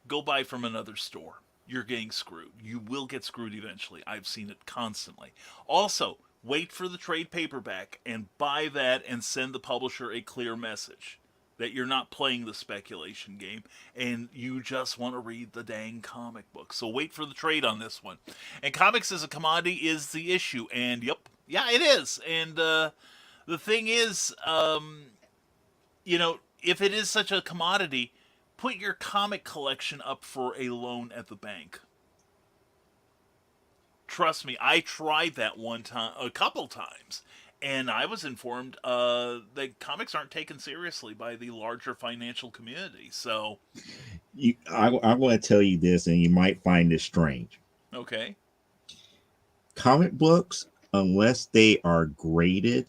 go buy from another store. You're getting screwed. You will get screwed eventually. I've seen it constantly. Also, wait for the trade paperback and buy that and send the publisher a clear message that you're not playing the speculation game and you just want to read the dang comic book. So wait for the trade on this one. And comics as a commodity is the issue. And yeah, it is. And the The thing is, if it is such a commodity, put your comic collection up for a loan at the bank. Trust me, I tried that one time, a couple times, and I was informed that comics aren't taken seriously by the larger financial community. So, I'm going to tell you this, and you might find this strange. okay, Comic books, unless they are graded,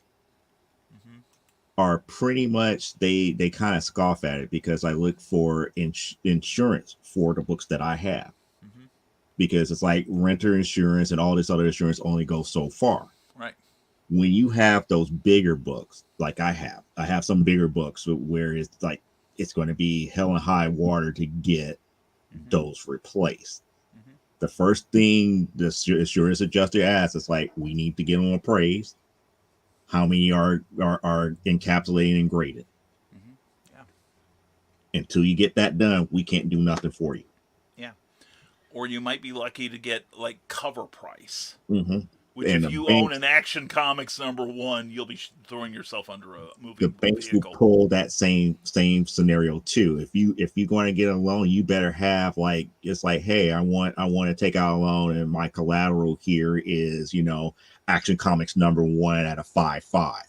are pretty much they kind of scoff at it, because I look for insurance for the books that I have, because it's like renter insurance and all this other insurance only goes so far. right. When you have those bigger books, like I have some bigger books where it's like it's going to be hell and high water to get those replaced. The first thing the insurance adjuster asks is like, we need to get them appraised. How many are encapsulated and graded? Yeah. Until you get that done, we can't do nothing for you. Yeah. Or you might be lucky to get like cover price. Which, And if you own an Action Comics #1, you'll be throwing yourself under a moving the banks vehicle. will pull that same scenario too. If you're going to get a loan, you better have like, it's like, hey, I want to take out a loan, and my collateral here is Action Comics #1 at a 5.5.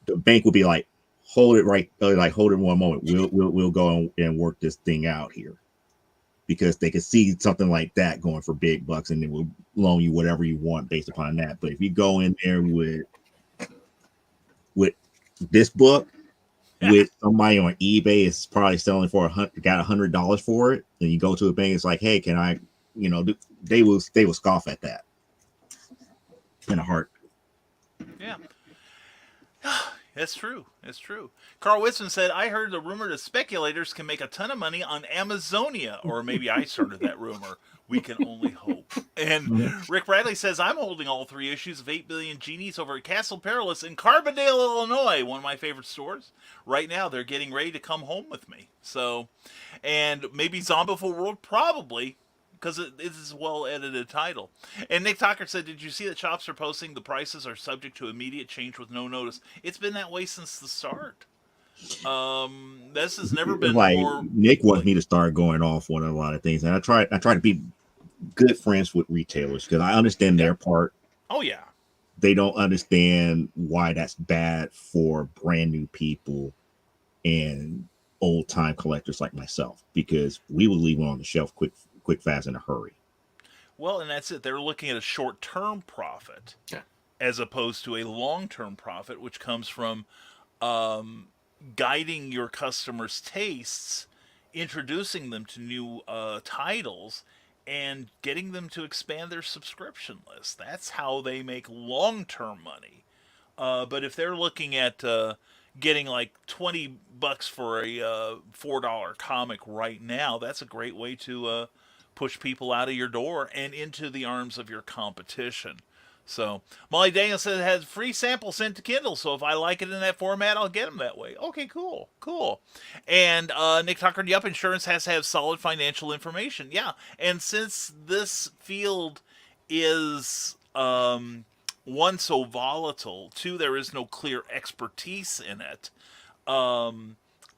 The bank will be like, hold it right, hold it one moment. We'll go and work this thing out here, because they could see something like that going for big bucks, and they will loan you whatever you want based upon that. But if you go in there with this book, with somebody on eBay is probably selling for $100 for it, and you go to a bank, it's like, hey, can I, they will scoff at that in a heart. Yeah. That's true. That's true. Carl Whitson said, I heard the rumor that speculators can make a ton of money on Amazonia. Or maybe I started that rumor. We can only hope. And Rick Bradley says, I'm holding all 3 issues of 8 Billion Genies over at Castle Perilous in Carbondale, Illinois, one of my favorite stores. Right now, they're getting ready to come home with me. So, and maybe Zombiful World, probably, because it is a well-edited title. And Nick Tucker said, did you see that shops are posting the prices are subject to immediate change with no notice? It's been that way since the start. This has never been like more... Nick wants me to start going off on a lot of things, and I try to be good friends with retailers, because I understand their part. Oh, yeah. They don't understand why that's bad for brand new people and old-time collectors like myself, because we will leave them on the shelf quick, fast, in a hurry. Well, and that's it. They're looking at a short-term profit as opposed to a long-term profit, which comes from guiding your customers' tastes, introducing them to new titles, and getting them to expand their subscription list. That's how they make long-term money. But if they're looking at getting like $20 for a $4 comic right now, that's a great way to push people out of your door and into the arms of your competition. So Molly Daniels said it has free sample sent to Kindle, so if I like it in that format, I'll get them that way. Okay, cool. And Nick Tucker, Yup, insurance has to have solid financial information. Yeah, and since this field is one, so volatile, two, there is no clear expertise in it.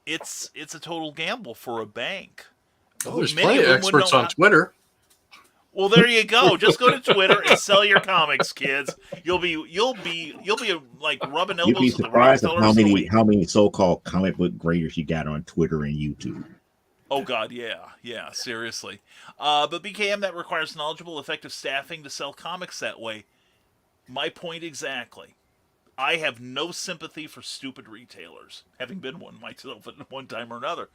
It's a total gamble for a bank. Well, there's plenty of experts on Twitter. Well, there you go. Just go to Twitter and sell your comics, kids. You'll be like rubbing elbows. You'd be with the rock surprised at how many so-called comic book graders you got on Twitter and YouTube. Oh God, yeah, seriously. But BKM, that requires knowledgeable, effective staffing to sell comics that way. My point exactly. I have no sympathy for stupid retailers, having been one myself at one time or another.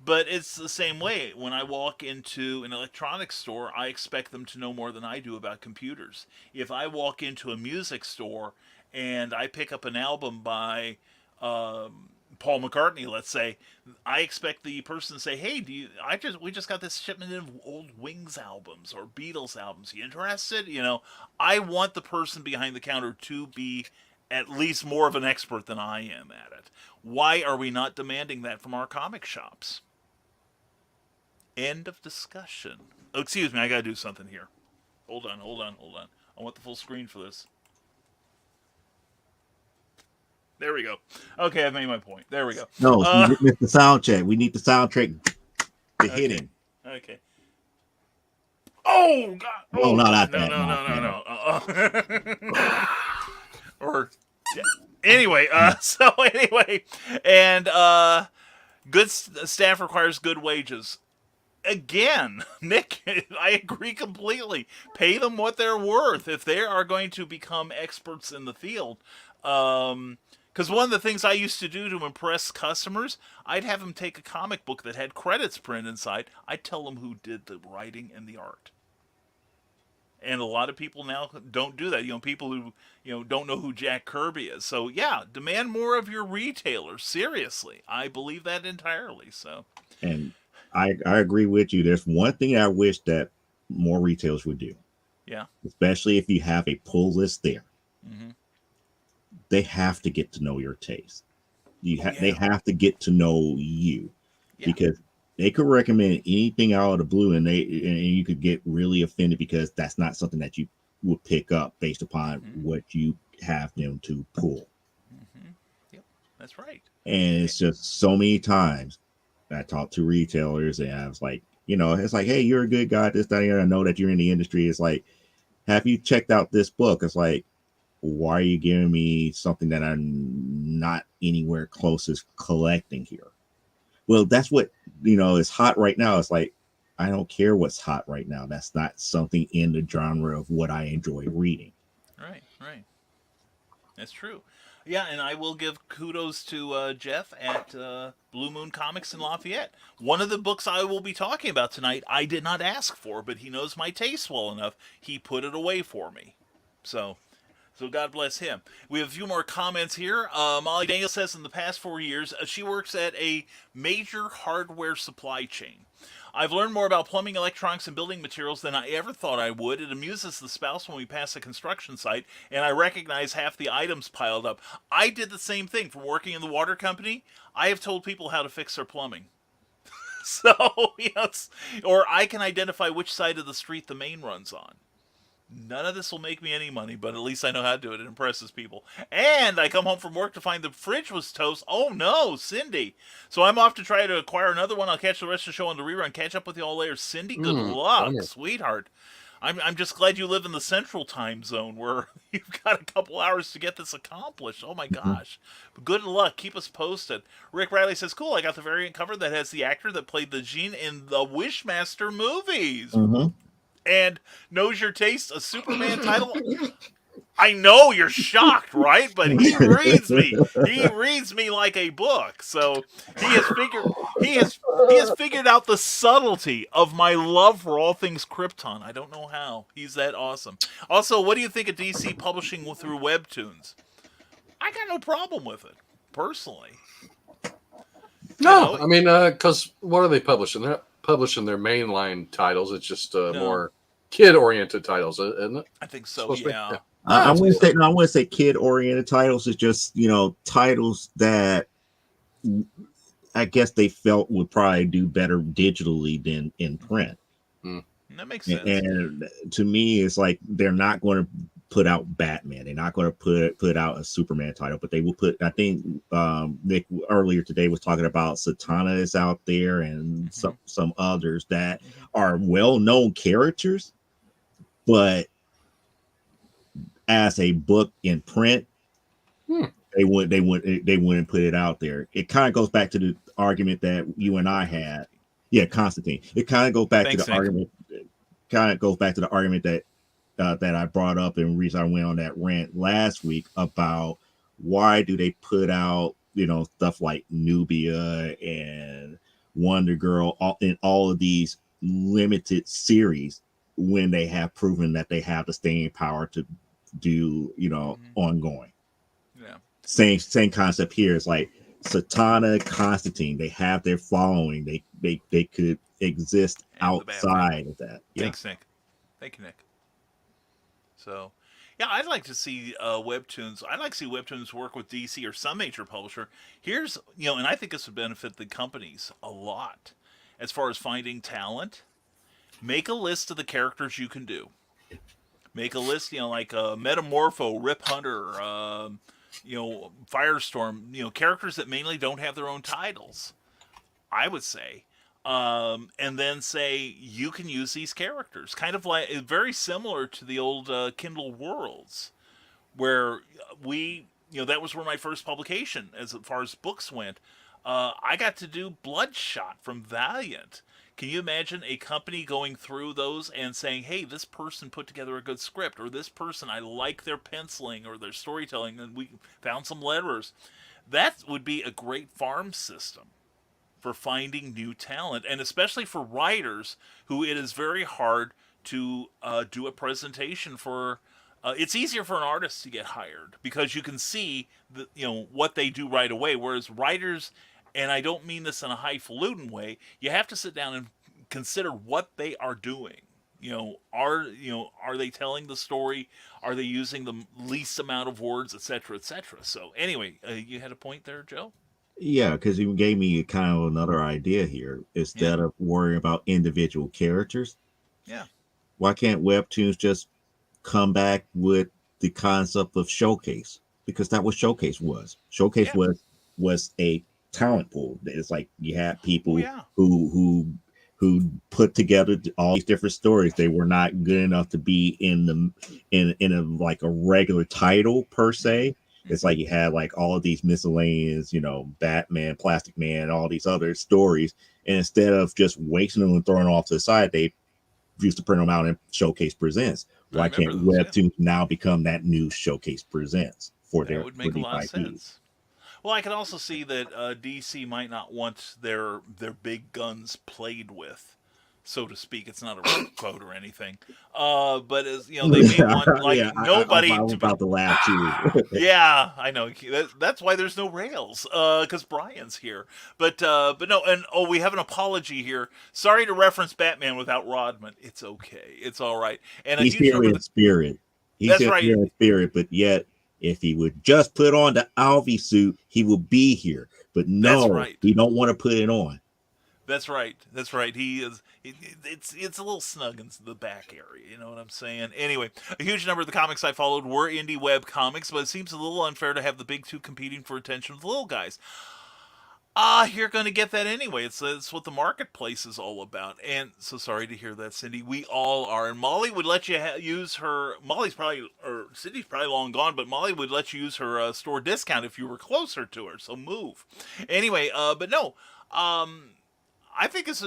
But it's the same way. When I walk into an electronics store, I expect them to know more than I do about computers. If I walk into a music store and I pick up an album by Paul McCartney, let's say, I expect the person to say, "Hey, we just got this shipment of old Wings albums or Beatles albums. You interested?" I want the person behind the counter to be at least more of an expert than I am at it. Why are we not demanding that from our comic shops? End of discussion. Oh, excuse me, I gotta do something here. Hold on. I want the full screen for this. There we go. Okay, I've made my point. There we go. No, we missed the sound check. We need the soundtrack to hit him. Okay. Oh God! No, not no, that. no. Or anyway. So anyway, and good staff requires good wages. Again, Nick, I agree completely. Pay them what they're worth if they are going to become experts in the field. Because one of the things I used to do to impress customers, I'd have them take a comic book that had credits printed inside. I'd tell them who did the writing and the art. And a lot of people now don't do that. People who don't know who Jack Kirby is. So yeah, demand more of your retailers. Seriously, I believe that entirely. So. And I agree with you. There's one thing I wish that more retailers would do. Yeah. Especially if you have a pull list there. Mm-hmm. They have to get to know your taste. They have to get to know you, because they could recommend anything out of the blue, and you could get really offended because that's not something that you would pick up based upon what you have them to pull. Mm-hmm. Yep, that's right. And it's just so many times I talk to retailers, and I was like, it's like, hey, you're a good guy. This, that, and I know that you're in the industry. It's like, have you checked out this book? It's like, why are you giving me something that I'm not anywhere close as collecting here? Well, that's what, is hot right now. It's like, I don't care what's hot right now. That's not something in the genre of what I enjoy reading. Right. That's true. Yeah, and I will give kudos to Jeff at Blue Moon Comics in Lafayette. One of the books I will be talking about tonight, I did not ask for, but he knows my taste well enough. He put it away for me. So God bless him. We have a few more comments here. Molly Daniel says in the past 4 years, she works at a major hardware supply chain. I've learned more about plumbing, electronics, and building materials than I ever thought I would. It amuses the spouse when we pass a construction site, and I recognize half the items piled up. I did the same thing from working in the water company. I have told people how to fix their plumbing. So, or I can identify which side of the street the main runs on. None of this will make me any money, but at least I know how to do it. It impresses people. And I come home from work to find the fridge was toast. Oh no, Cindy. So I'm off to try to acquire another one. I'll catch the rest of the show on the rerun. Catch up with you all later. Cindy, good luck, sweetheart. I'm just glad you live in the central time zone where you've got a couple hours to get this accomplished. Oh my gosh. Good luck. Keep us posted. Rick Riley says, cool, I got the variant cover that has the actor that played the Gene in the Wishmaster movies. Mm-hmm. And knows your taste, a Superman title. I know you're shocked, right? But he reads me. He reads me like a book. So he has figured out the subtlety of my love for all things Krypton. I don't know how. He's that awesome. Also, what do you think of DC publishing through Webtoons? I got no problem with it, personally. No, I mean, because what are they publishing? They're not publishing their mainline titles. It's just more kid-oriented titles, isn't it? I think so. Yeah. I wouldn't say kid-oriented titles. It's just titles that I guess they felt would probably do better digitally than in print. That makes sense. And to me, it's like they're not going to put out Batman. They're not going to put out a Superman title, but they will put. I think Nick earlier today was talking about Satana is out there and some others that are well-known characters, but as a book in print, they wouldn't put it out there. It kind of goes back to the argument that you and I had. Yeah, Constantine. It kind of goes back to the argument. Kind of goes back to the argument that I brought up, and the reason I went on that rant last week about why do they put out stuff like Nubia and Wonder Girl in all of these limited series when they have proven that they have the staying power to do ongoing. Yeah. Same concept here. It's like Satana, Constantine. They have their following. They could exist outside of that. Yeah. Thanks, Nick. Thank you, Nick. So, yeah, I'd like to see Webtoons. I'd like to see Webtoons work with DC or some major publisher. Here's, and I think this would benefit the companies a lot as far as finding talent. Make a list of the characters you can do. Make a list, like Metamorpho, Rip Hunter, Firestorm, characters that mainly don't have their own titles, I would say. And then say you can use these characters, kind of like very similar to the old Kindle Worlds, where that was where my first publication, as far as books went. I got to do Bloodshot from Valiant. Can you imagine a company going through those and saying, hey, this person put together a good script, or this person, I like their penciling or their storytelling, and we found some letterers. That would be a great farm system for finding new talent, and especially for writers who it is very hard to do a presentation for. It's easier for an artist to get hired because you can see what they do right away. Whereas writers, and I don't mean this in a highfalutin way, you have to sit down and consider what they are doing. Are they telling the story? Are they using the least amount of words, etc., etc.? So anyway, you had a point there, Joe. Yeah, because you gave me kind of another idea here. Instead of worrying about individual characters, Yeah. why can't Webtoons just come back with the concept of Showcase? Because that was Showcase was. Showcase Yeah. was a talent pool. It's like you had people Oh, yeah. who put together all these different stories. They were not good enough to be in a like a regular title per se. It's like you had like all of these miscellaneous, Batman, Plastic Man, all these other stories. And instead of just wasting them and throwing them off to the side, they used to print them out and Showcase Presents. Why can't Webtoons now become that new Showcase Presents for That would make a lot of IPs? sense. Well, I can also see that DC might not want their big guns played with, so to speak. It's not a real quote or anything, but as they may want like nobody I'm to about to laugh too. Yeah, I know. That's why there's no rails, because Brian's here. But no, and we have an apology here. Sorry to reference Batman without Rodman. It's okay. It's all right. And a He's huge here number. in spirit. He's That's here right. in spirit, but yet if he would just put on the Alvy suit, he would be here. But no, That's right. he don't want to put it on. That's right. That's right. He is. It's a little snug in the back area. You know what I'm saying? Anyway, a huge number of the comics I followed were indie web comics, but it seems a little unfair to have the big two competing for attention with the little guys. You're going to get that anyway. It's what the marketplace is all about. And so sorry to hear that, Cindy. We all are. And Molly would let you use her. Cindy's probably long gone, but Molly would let you use her store discount if you were closer to her. So move. Anyway, but no. I think it's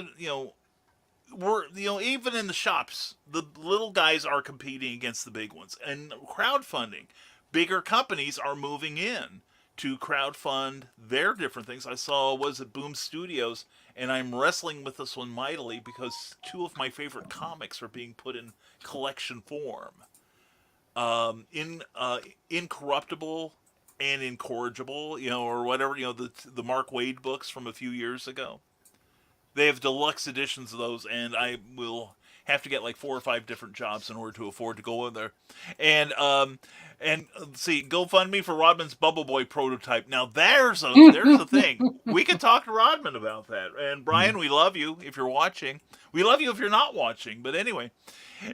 we're even in the shops, the little guys are competing against the big ones, and crowdfunding. Bigger companies are moving in to crowdfund their different things. I saw Boom Studios, and I'm wrestling with this one mightily because two of my favorite comics are being put in collection form. Incorruptible and Incorrigible, or whatever, the Mark Waid books from a few years ago. They have deluxe editions of those, and I will have to get like 4 or 5 different jobs in order to afford to go in there. And let's see, GoFundMe for Rodman's Bubble Boy prototype. Now there's a thing. We can talk to Rodman about that. And Brian, we love you if you're watching. We love you if you're not watching. But anyway,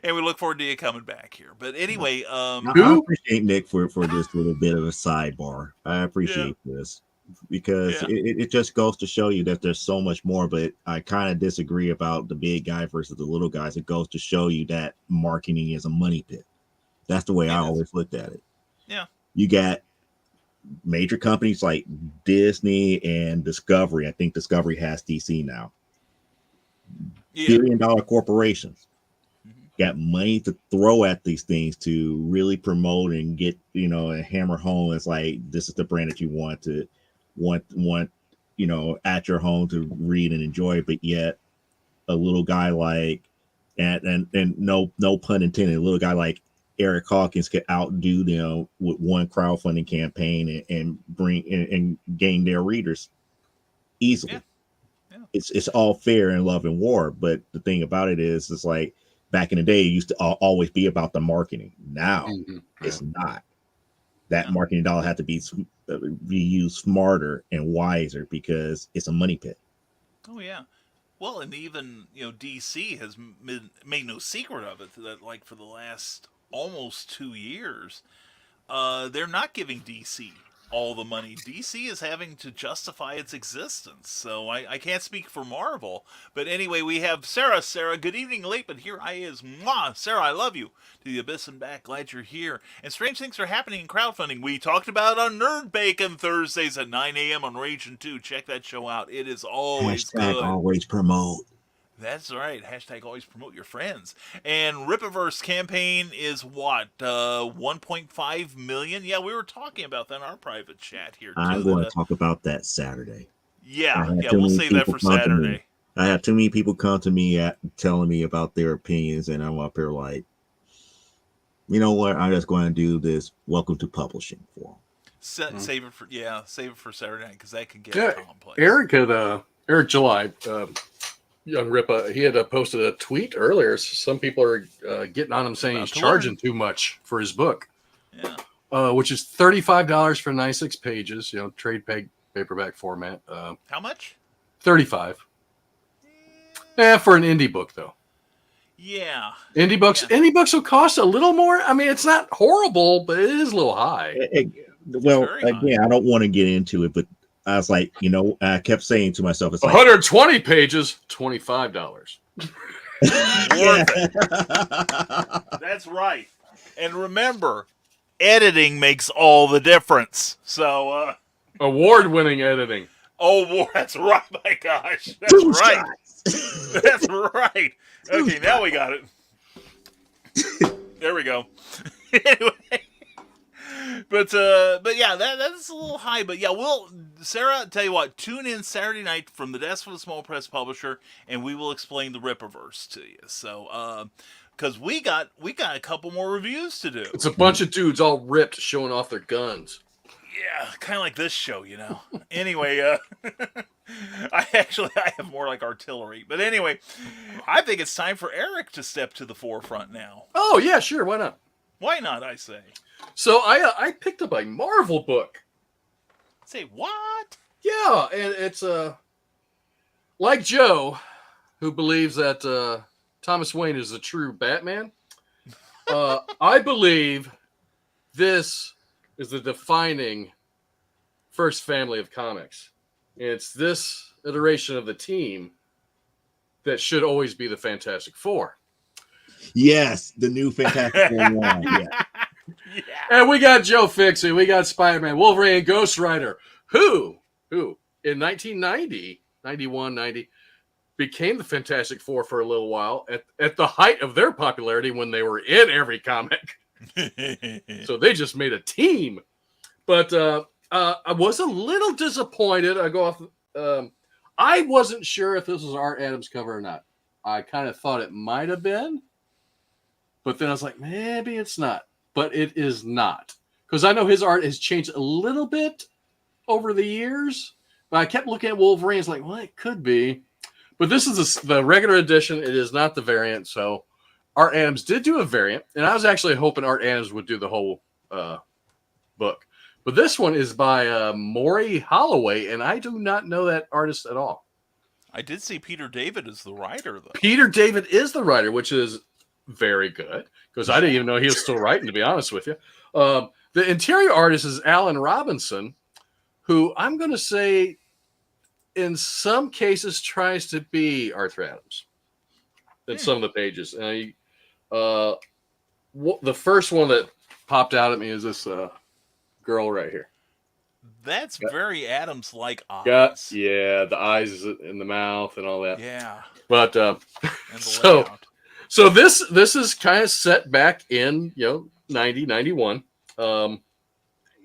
and we look forward to you coming back here. But anyway, I appreciate Nick for this little bit of a sidebar. I appreciate this. Because it just goes to show you that there's so much more, but I kind of disagree about the big guy versus the little guys. It goes to show you that marketing is a money pit. That's the way I always looked at it. Yeah. You got major companies like Disney and Discovery. I think Discovery has DC now. Yeah. Billion-dollar corporations got money to throw at these things to really promote and get, and hammer home. It's like, this is the brand that you want at your home to read and enjoy, but yet a little guy like and no pun intended, a little guy like Eric Hawkins could outdo them with one crowdfunding campaign and bring and gain their readers easily. Yeah. It's all fair in love and war, but the thing about it is, it's like back in the day, it used to always be about the marketing. Now it's not. That marketing dollar had to be used smarter and wiser because it's a money pit. Oh yeah. Well, and even DC has made no secret of it that like for the last almost 2 years, they're not giving DC all the money. DC is having to justify its existence. So I can't speak for Marvel. But anyway, we have Sarah. Sarah, good evening, late, but here I is. Mwah! Sarah, I love you. To the abyss and back, glad you're here. And strange things are happening in crowdfunding. We talked about it on Nerd Bacon Thursdays at 9 a.m. on Region 2. Check that show out. It is always Hashtag good. always promote. That's right. Hashtag always promote your friends. And Rippaverse campaign is what? 1.5 million? Yeah, we were talking about that in our private chat here, too. I'm going to talk about that Saturday. Yeah, we'll save that for Saturday. I have too many people come to me telling me about their opinions, and I'm up here like, you know what? I'm just going to do this welcome to publishing for them. Save it for Saturday night, because that can get complex. Eric July, young Rippa, he had posted a tweet earlier. Some people are getting on him saying he's charging too much for his book. Yeah. Which is $35 for 96 pages, trade paperback format. How much? $35. Yeah, for an indie book though. Yeah. Indie books will cost a little more. I mean, it's not horrible, but it is a little high. Well, again, I don't want to get into it, but I was like, I kept saying to myself, it's 120 pages, $25. Worth it. That's right. And remember, editing makes all the difference. So, award-winning editing. Oh, that's right. My gosh, that's right. That's right. Okay, now we got it. There we go. Anyway. But yeah, that's a little high. But yeah, Sarah, tell you what, tune in Saturday night from the desk of a small press publisher, and we will explain the Rippaverse to you. So, because we got a couple more reviews to do. It's a bunch of dudes all ripped, showing off their guns. Yeah, kind of like this show, Anyway, I have more like artillery. But anyway, I think it's time for Eric to step to the forefront now. Oh yeah, sure, why not? Why not? I say. So I picked up a Marvel book. Say what? Yeah, and it's like Joe, who believes that Thomas Wayne is the true Batman. I believe this is the defining first family of comics. It's this iteration of the team that should always be the Fantastic Four. Yes, the new Fantastic Four one. Yeah. Yeah. And we got Joe Fixie, we got Spider-Man, Wolverine, and Ghost Rider, who in 1990, 91, 90, became the Fantastic Four for a little while at the height of their popularity when they were in every comic. So they just made a team. But I was a little disappointed. I wasn't sure if this was Art Adams cover or not. I kind of thought it might have been. But then I was like, maybe it's not. But it is not. Because I know his art has changed a little bit over the years. But I kept looking at Wolverine. It's like, well, it could be. But this is the regular edition. It is not the variant. So Art Adams did do a variant. And I was actually hoping Art Adams would do the whole book. But this one is by Maury Holloway. And I do not know that artist at all. I did see Peter David as the writer, though. Peter David is the writer, which is very good. Because I didn't even know he was still writing, to be honest with you. The interior artist is Alan Robinson, who I'm going to say in some cases tries to be Arthur Adams in some of the pages. And the first one that popped out at me is this girl right here. That's very Adams-like eyes. Yeah, the eyes in the mouth and all that. Yeah. But so this is kind of set back in 90, 91.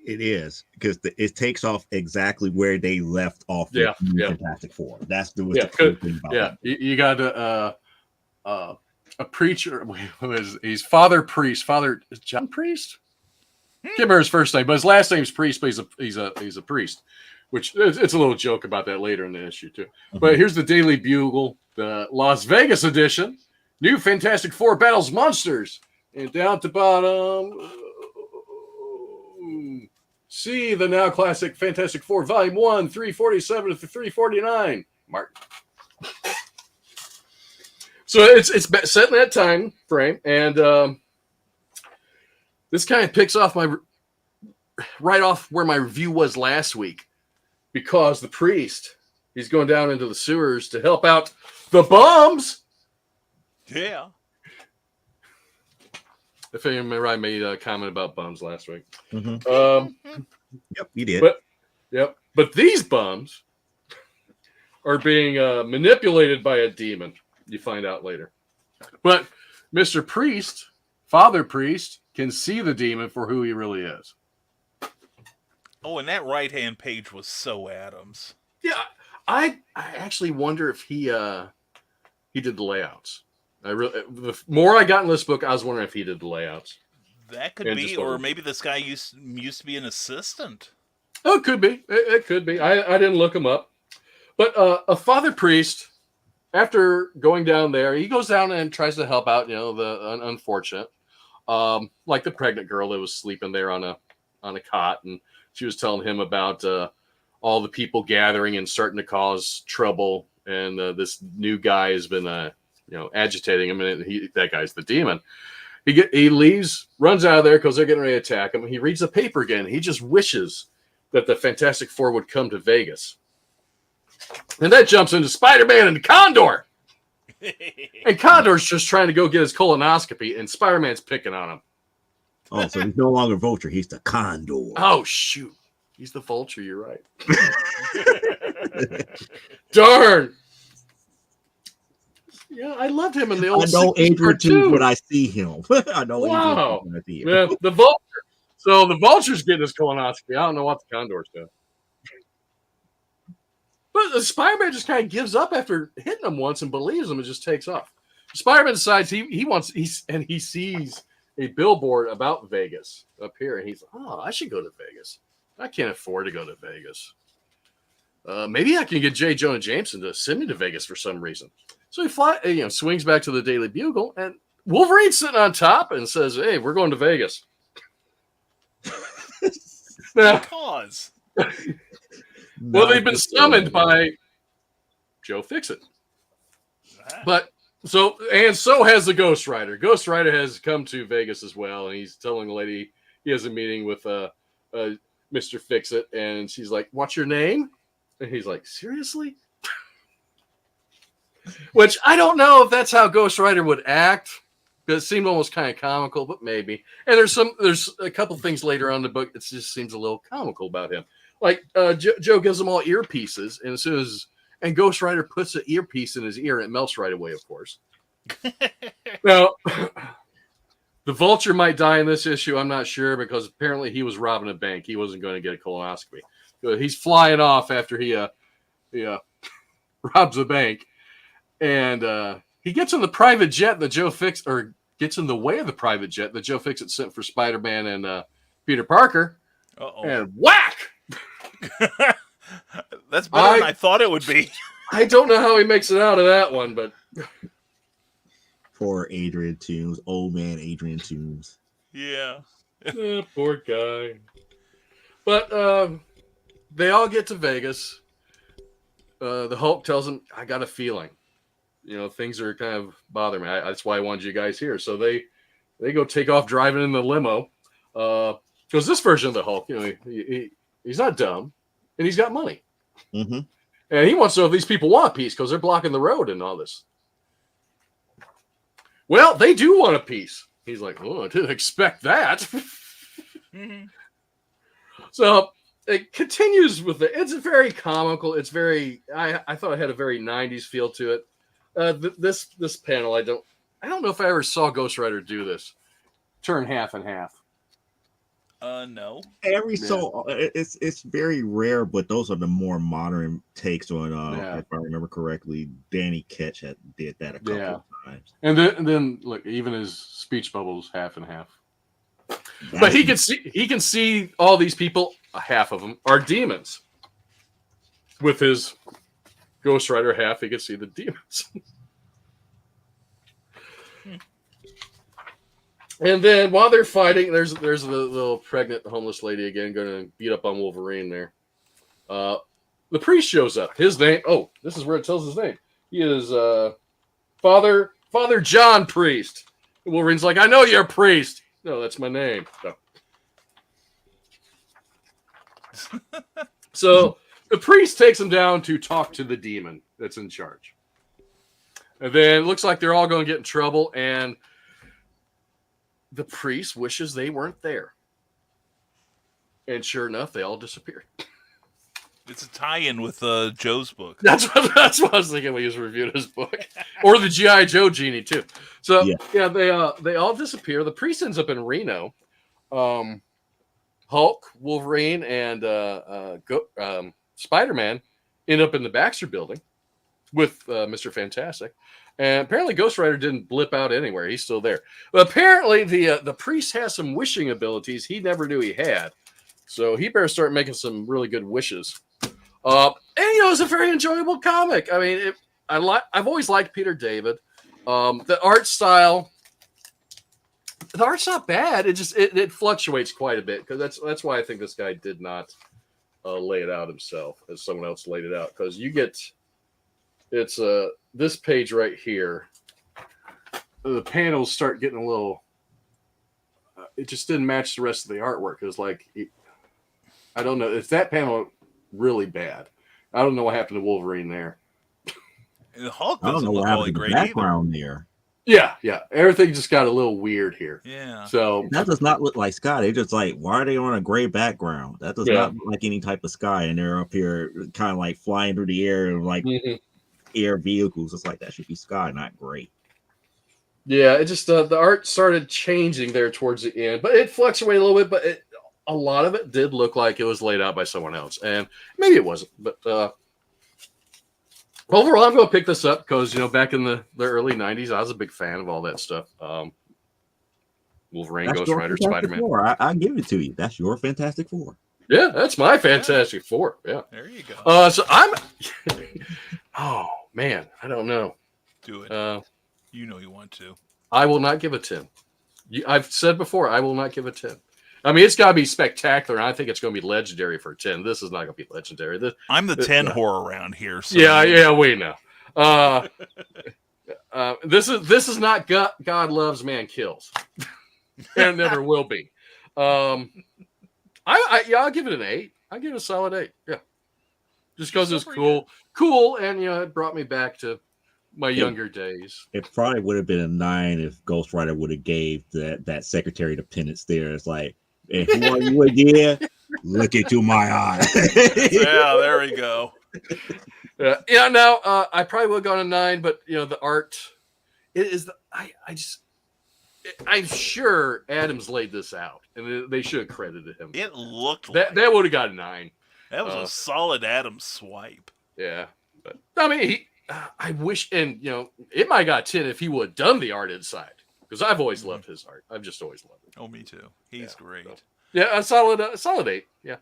It is, because it takes off exactly where they left off. Yeah. Fantastic Four. That's the cool thing about it. You got a preacher. He's Father Priest. Father John Priest. Can't remember his first name, but his last name's Priest. But he's a priest, which it's a little joke about that later in the issue too. Mm-hmm. But here's the Daily Bugle, the Las Vegas edition. New Fantastic Four battles monsters, and down at the bottom. See the now classic Fantastic Four, Volume 1, 347 to 349. Mark. So it's set in that time frame, and this kind of picks off right off where my review was last week, because the priest, he's going down into the sewers to help out the bums. Yeah. If I remember, I made a comment about bums last week. Yep, you did. But these bums are being manipulated by a demon. You find out later. But Mr. Priest, Father Priest, can see the demon for who he really is. Oh, and that right-hand page was so Adams. Yeah, I actually wonder if he did the layouts. The more I got in this book, I was wondering if he did the layouts. That could be, or maybe this guy used to be an assistant. Oh, it could be. It could be. I didn't look him up. But a Father Priest, after going down there, he goes down and tries to help out, the unfortunate. Like the pregnant girl that was sleeping there on a cot, and she was telling him about all the people gathering and starting to cause trouble, and this new guy has been agitating him, and that guy's the demon. He leaves, runs out of there because they're getting ready to attack him. He reads the paper again. He just wishes that the Fantastic Four would come to Vegas. And that jumps into Spider-Man and Condor. And Condor's just trying to go get his colonoscopy, and Spider-Man's picking on him. Oh, so he's no longer Vulture. He's the Condor. Oh, shoot. He's the Vulture. You're right. Darn. Yeah, I loved him in the old. I know 60s Adrian too, cartoon. when I see him. I know Wow. Adrian when I see him. Yeah, the Vulture. So the Vulture's getting his colonoscopy. I don't know what the Condor's doing. But the Spider-Man just kind of gives up after hitting him once and believes him and just takes off. Spider-Man decides he sees a billboard about Vegas up here, and he's like, oh, I should go to Vegas. I can't afford to go to Vegas. Maybe I can get J. Jonah Jameson to send me to Vegas for some reason. So he swings back to the Daily Bugle, and Wolverine's sitting on top and says, hey, we're going to Vegas. Now, Pause. well, they've been summoned by Joe Fixit. But so has the Ghost Rider. Ghost Rider has come to Vegas as well, and he's telling the lady he has a meeting with Mr. Fixit, and she's like, what's your name? And he's like, seriously? Which I don't know if that's how Ghost Rider would act. It seemed almost kind of comical, but maybe. And there's a couple things later on in the book that just seems a little comical about him. Like Joe gives them all earpieces, and and Ghost Rider puts an earpiece in his ear, and it melts right away, of course. Now, the Vulture might die in this issue. I'm not sure, because apparently he was robbing a bank. He wasn't going to get a colonoscopy. So he's flying off after he robs a bank, and he gets in the private jet that gets in the way of the private jet that Joe Fixit sent for Spider-Man and Peter Parker. Uh-oh. And whack! That's better than I thought it would be. I don't know how he makes it out of that one, but Poor Adrian Toomes, old man Adrian Toomes. Yeah. Poor guy. But they all get to Vegas. The Hulk tells him, I got a feeling. Things are kind of bothering me. That's why I wanted you guys here. So they go take off driving in the limo. Because this version of the Hulk, he's not dumb, and he's got money. Mm-hmm. And he wants to know if these people want peace because they're blocking the road and all this. Well, they do want a peace. He's like, oh, I didn't expect that. Mm-hmm. So it continues with it's very comical. It's very, I thought it had a very 90s feel to it. This panel, I don't know if I ever saw Ghost Rider do this. Turn half and half. No. So it's very rare, but those are the more modern takes on. If I remember correctly, Danny Ketch did that a couple of times. And then look, even his speech bubbles half and half. But he can see all these people. Half of them are demons. With his Ghost Rider half, he can see the demons. And then while they're fighting, there's the little pregnant homeless lady again going to beat up on Wolverine there. The priest shows up. His name, this is where it tells his name. He is Father John Priest. And Wolverine's like, I know you're a priest. No, that's my name. So. So the priest takes them down to talk to the demon that's in charge. And then it looks like they're all going to get in trouble, and the priest wishes they weren't there. And sure enough, they all disappeared. It's a tie-in with Joe's book. That's what I was thinking when he was reviewing his book. Or the G.I. Joe genie, too. So, yeah, they all disappear. The priest ends up in Reno. Hulk, Wolverine, and Spider-Man end up in the Baxter building with Mr. Fantastic. And apparently Ghost Rider didn't blip out anywhere. He's still there. But apparently the priest has some wishing abilities he never knew he had. So he better start making some really good wishes. And it's a very enjoyable comic. I mean, I've always liked Peter David. The art style, the art's not bad. It fluctuates quite a bit because that's why I think this guy did not lay it out himself as someone else laid it out. Because it's this page right here. The panels start getting a little. It just didn't match the rest of the artwork. It was like, I don't know. It's that panel really bad. I don't know what happened to Wolverine there. The Hulk I don't doesn't know what look happened all to the great background there. Yeah. Everything just got a little weird here. Yeah. So That does not look like sky. They just like, why are they on a gray background? That does not look like any type of sky. And they're up here kind of like flying through the air like air vehicles. It's like that should be sky, not gray. Yeah, it just the art started changing there towards the end, but it fluctuated a little bit. But a lot of it did look like it was laid out by someone else, and maybe it wasn't. But overall, I'm going to pick this up because back in the early '90s, I was a big fan of all that stuff. Wolverine, Ghost Rider, Spider-Man. I give it to you. That's your Fantastic Four. Yeah, that's my Fantastic Four. Yeah, there you go. So I'm. Oh man, I don't know. Do it. You know you want to. I will not give a 10. I've said before, I will not give a 10. I mean, it's got to be spectacular. And I think it's going to be legendary for a 10. This is not going to be legendary. I'm the 10 whore around here. So. Yeah, we know. This is not God loves, man kills. And never will be. I'll give it an 8. I'll give it a solid 8. Yeah. Just because it's cool, and it brought me back to my younger days. It probably would have been a 9 if Ghost Rider would have gave that secretary the penance there. It's like, if who are you again? Look into my eyes. Yeah, there we go. I probably would have gone a 9, but the art, it is. I'm sure Adams laid this out, and they should have credited him. It looked that would have got a 9. That was a solid Adams swipe. Yeah, but I mean, I wish, and it might have got 10 if he would have done the art inside, because I've always loved his art. I've just always loved it. Oh, me too. He's great. So, yeah, a solid 8. Yeah,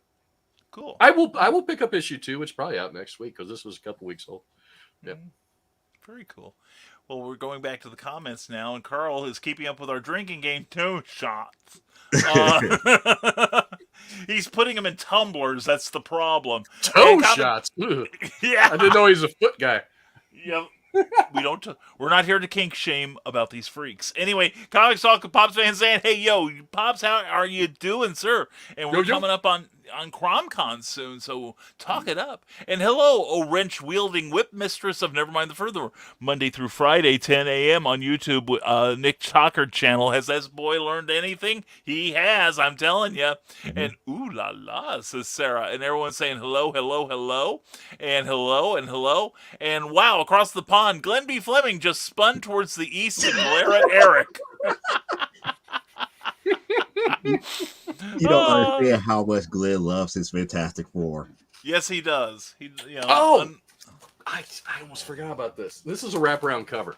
cool. I will pick up issue 2, which is probably out next week because this was a couple weeks old. Yeah, very cool. Well, we're going back to the comments now, and Carl is keeping up with our drinking game. 2 shots. He's putting them in tumblers. That's the problem. Toe shots. Yeah, I didn't know he's a foot guy. Yep. We're not here to kink shame about these freaks. Anyway, Comics Talk with Pops Van Zandt. Hey, yo, Pops, how are you doing, sir? And we're coming up on CromCon soon, so talk it up. And hello, O wrench-wielding whip mistress of Nevermind the Further. Monday through Friday, 10 a.m. on YouTube. Nick Chalker channel. Has this boy learned anything? He has, I'm telling you. Mm-hmm. And ooh la la, says Sarah. And everyone's saying hello, hello, hello. And hello, and hello. And wow, across the pond, Glenn B. Fleming just spun towards the east to glare at Eric. You don't understand how much Glenn loves his Fantastic Four. Yes, he does. I almost forgot about this. This is a wraparound cover.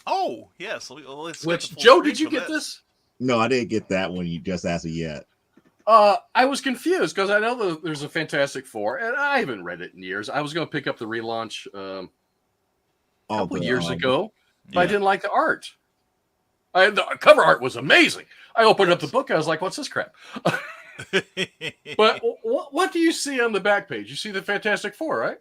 Oh, yes. Let's Which, Joe, did you get this? No, I didn't get that one. You just asked it yet. I was confused because I know there's a Fantastic Four, and I haven't read it in years. I was going to pick up the relaunch a couple years ago, but I didn't like the art. The cover art was amazing. I opened up the book. I was like, what's this crap? But what do you see on the back page? You see the Fantastic Four, right?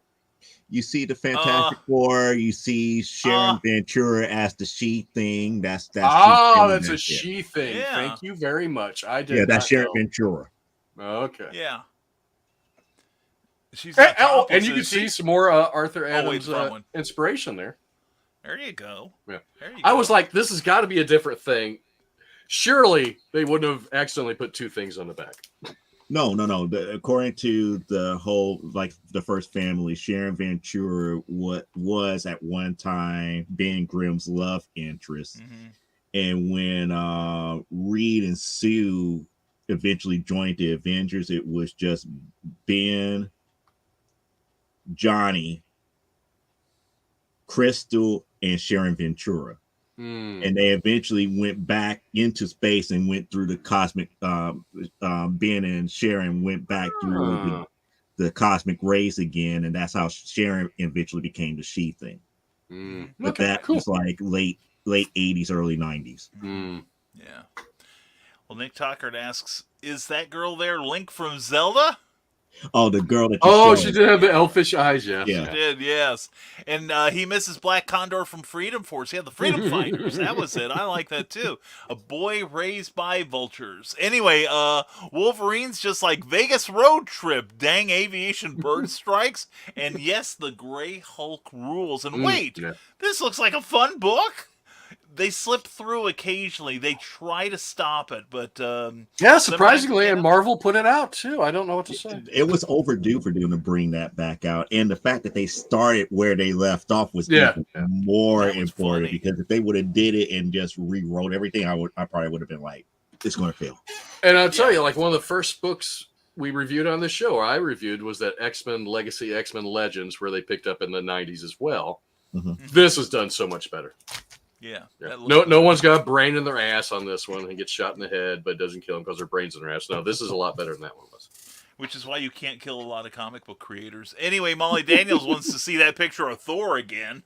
You see the Fantastic Four. You see Sharon Ventura as the she thing. That's a she thing. Yeah. Thank you very much. I did. Yeah, that's Sharon Ventura. Okay. Yeah. She's And, not topless, and you can is she? see some more Arthur wait, Adams front one. inspiration there. There you go. Yeah. There you I go. was like, this has got to be a different thing. Surely they wouldn't have accidentally put two things on the back. No. According to the whole, like the first family, Sharon Ventura, what was at one time Ben Grimm's love interest, and when Reed and Sue eventually joined the Avengers, it was just Ben, Johnny, Crystal, and Sharon Ventura. And they eventually went back into space and went through the cosmic. Ben and Sharon went back through the cosmic rays again, and that's how Sharon eventually became the She thing. But that was like late 80s, early 90s. Yeah. Well, Nick Tockert asks, "Is that girl there Link from Zelda?" Oh, the girl that. She did have the elfish eyes. Yeah. She did, yes. And he misses Black Condor from Freedom Force. Yeah, the Freedom Fighters. That was it. I like that too. A boy raised by vultures. Anyway, Wolverine's just like Vegas road trip. Dang aviation bird strikes. And yes, the Gray Hulk rules. And wait, this looks like a fun book. They slip through occasionally. They try to stop it, but surprisingly, and Marvel put it out too. I don't know what to say. It was overdue for them to bring that back out, and the fact that they started where they left off was even more important. Because if they would have did it and just rewrote everything, I probably would have been like, "It's going to fail." And I'll tell you, like one of the first books we reviewed on the show, or I reviewed, was that X-Men Legacy, X-Men Legends, where they picked up in the 90s as well. This was done so much better. Yeah. No one's got a brain in their ass on this one and gets shot in the head, but it doesn't kill them because their brain's in their ass. No, this is a lot better than that one was. Which is why you can't kill a lot of comic book creators. Anyway, Molly Daniels wants to see that picture of Thor again.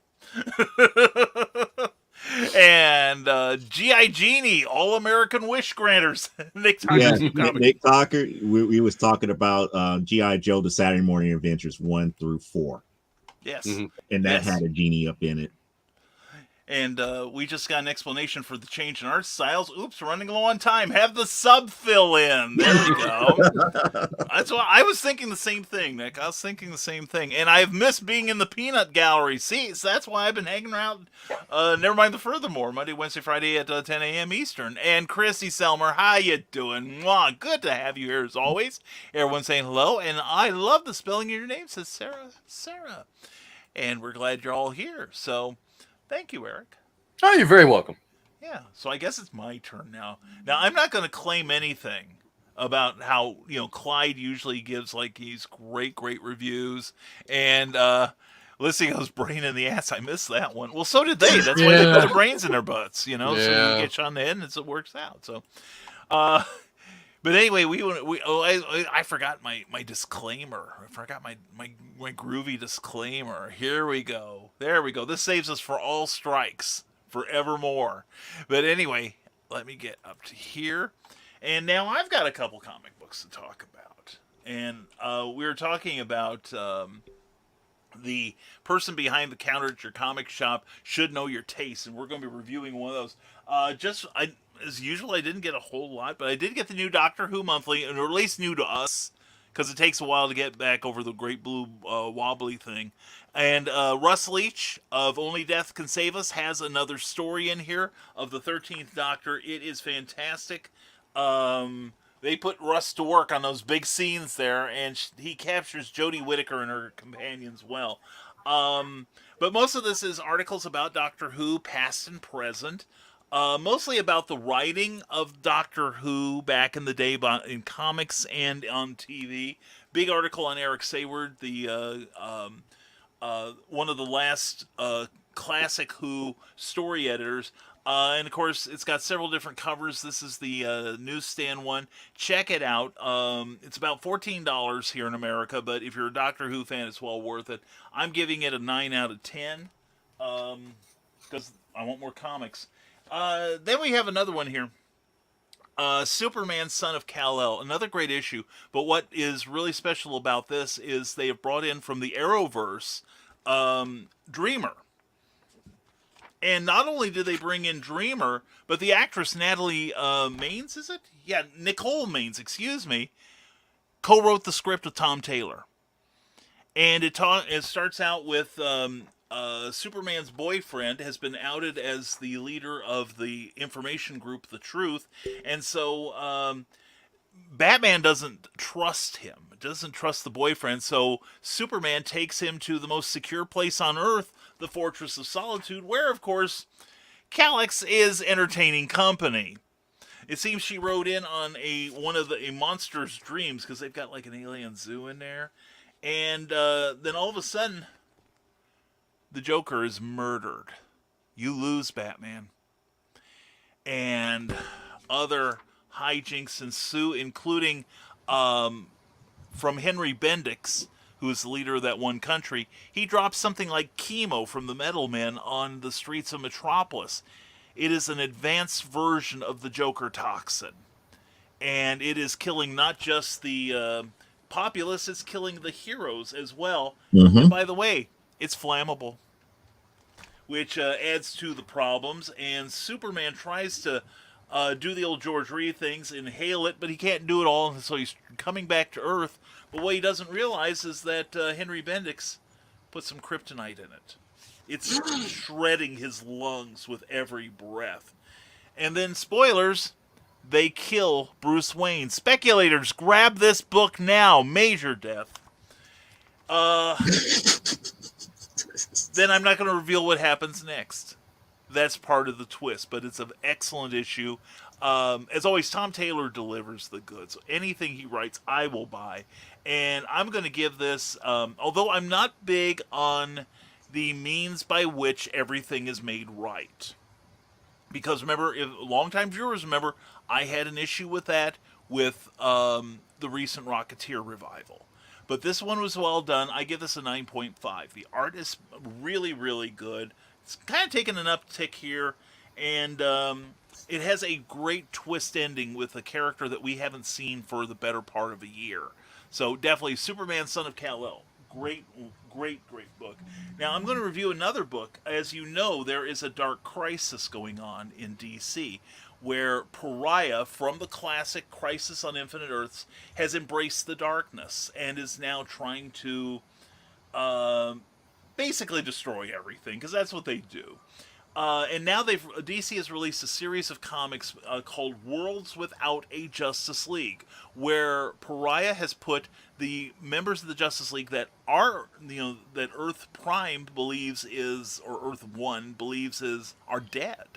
And G.I. Genie, All-American Wish Granters. Nick Talker, we was talking about G.I. Joe, the Saturday Morning Adventures 1 through 4. Yes. And that had a genie up in it. And we just got an explanation for the change in art styles. Oops, running low on time. Have the sub fill in. There we go. That's why I was thinking the same thing, Nick. I was thinking the same thing. And I've missed being in the Peanut Gallery. See, so that's why I've been hanging around. Never mind the furthermore. Monday, Wednesday, Friday at 10 a.m. Eastern. And Chrissy Selmer, how you doing? Mwah, good to have you here as always. Everyone's saying hello. And I love the spelling of your name, says Sarah. And we're glad you're all here. So... thank you, Eric. Oh, you're very welcome. Yeah, so I guess it's my turn now. Now, I'm not going to claim anything about how, Clyde usually gives, like, these great reviews. And listening to his brain in the ass, I missed that one. Well, so did they. That's why they put their brains in their butts, so you get shot in the head and it works out. So, but anyway, I forgot my disclaimer. I forgot my groovy disclaimer. Here we go. There we go. This saves us for all strikes forevermore. But anyway, let me get up to here. And now I've got a couple comic books to talk about. And we were talking about the person behind the counter at your comic shop should know your taste. And we're going to be reviewing one of those. As usual, I didn't get a whole lot, but I did get the new Doctor Who monthly, and at least new to us, because it takes a while to get back over the Great Blue Wobbly thing. And Russ Leach of Only Death Can Save Us has another story in here of the 13th Doctor. It is fantastic. They put Russ to work on those big scenes there, and he captures Jodie Whittaker and her companions well. But most of this is articles about Doctor Who, past and present. Mostly about the writing of Doctor Who back in the day in comics and on TV. Big article on Eric Sayward, the one of the last classic Who story editors. And, of course, it's got several different covers. This is the newsstand one. Check it out. It's about $14 here in America, but if you're a Doctor Who fan, it's well worth it. I'm giving it a 9 out of 10 because I want more comics. Then we have another one here. Superman, Son of Kal-El. Another great issue. But what is really special about this is they have brought in from the Arrowverse Dreamer. And not only did they bring in Dreamer, but the actress Natalie Maines, is it? Yeah, Nicole Maines, excuse me, co-wrote the script with Tom Taylor. And it starts out with Superman's boyfriend has been outed as the leader of the information group, The Truth, and so Batman doesn't trust him, doesn't trust the boyfriend, so Superman takes him to the most secure place on Earth, the Fortress of Solitude, where, of course, Calyx is entertaining company. It seems she rode in on a monster's dreams because they've got like an alien zoo in there. And then all of a sudden, the Joker is murdered. You lose, Batman. And other hijinks ensue, including from Henry Bendix, who is the leader of that one country. He drops something like chemo from the Metal Men on the streets of Metropolis. It is an advanced version of the Joker toxin. And it is killing not just the populace, it's killing the heroes as well. Mm-hmm. And by the way, it's flammable, which adds to the problems. And Superman tries to do the old George Reed things, inhale it, but he can't do it all, so he's coming back to Earth. But what he doesn't realize is that Henry Bendix put some kryptonite in it. It's shredding his lungs with every breath. And then, spoilers, they kill Bruce Wayne. Speculators, grab this book now. Major death. Then I'm not going to reveal what happens next. That's part of the twist, but it's an excellent issue. As always, Tom Taylor delivers the goods. Anything he writes, I will buy. And I'm going to give this, although I'm not big on the means by which everything is made right. Because remember, if longtime viewers remember, I had an issue with that with the recent Rocketeer revival. But this one was well done. I give this a 9.5. The art is really, really good. It's kind of taken an uptick here. And it has a great twist ending with a character that we haven't seen for the better part of a year. So definitely Superman, Son of Kal-El. Great, great, great book. Now I'm going to review another book. As you know, there is a dark crisis going on in DC, where Pariah from the classic Crisis on Infinite Earths has embraced the darkness and is now trying to basically destroy everything, because that's what they do. And now DC has released a series of comics called Worlds Without a Justice League, where Pariah has put the members of the Justice League that are, that Earth Prime believes is, or Earth 1 believes are dead.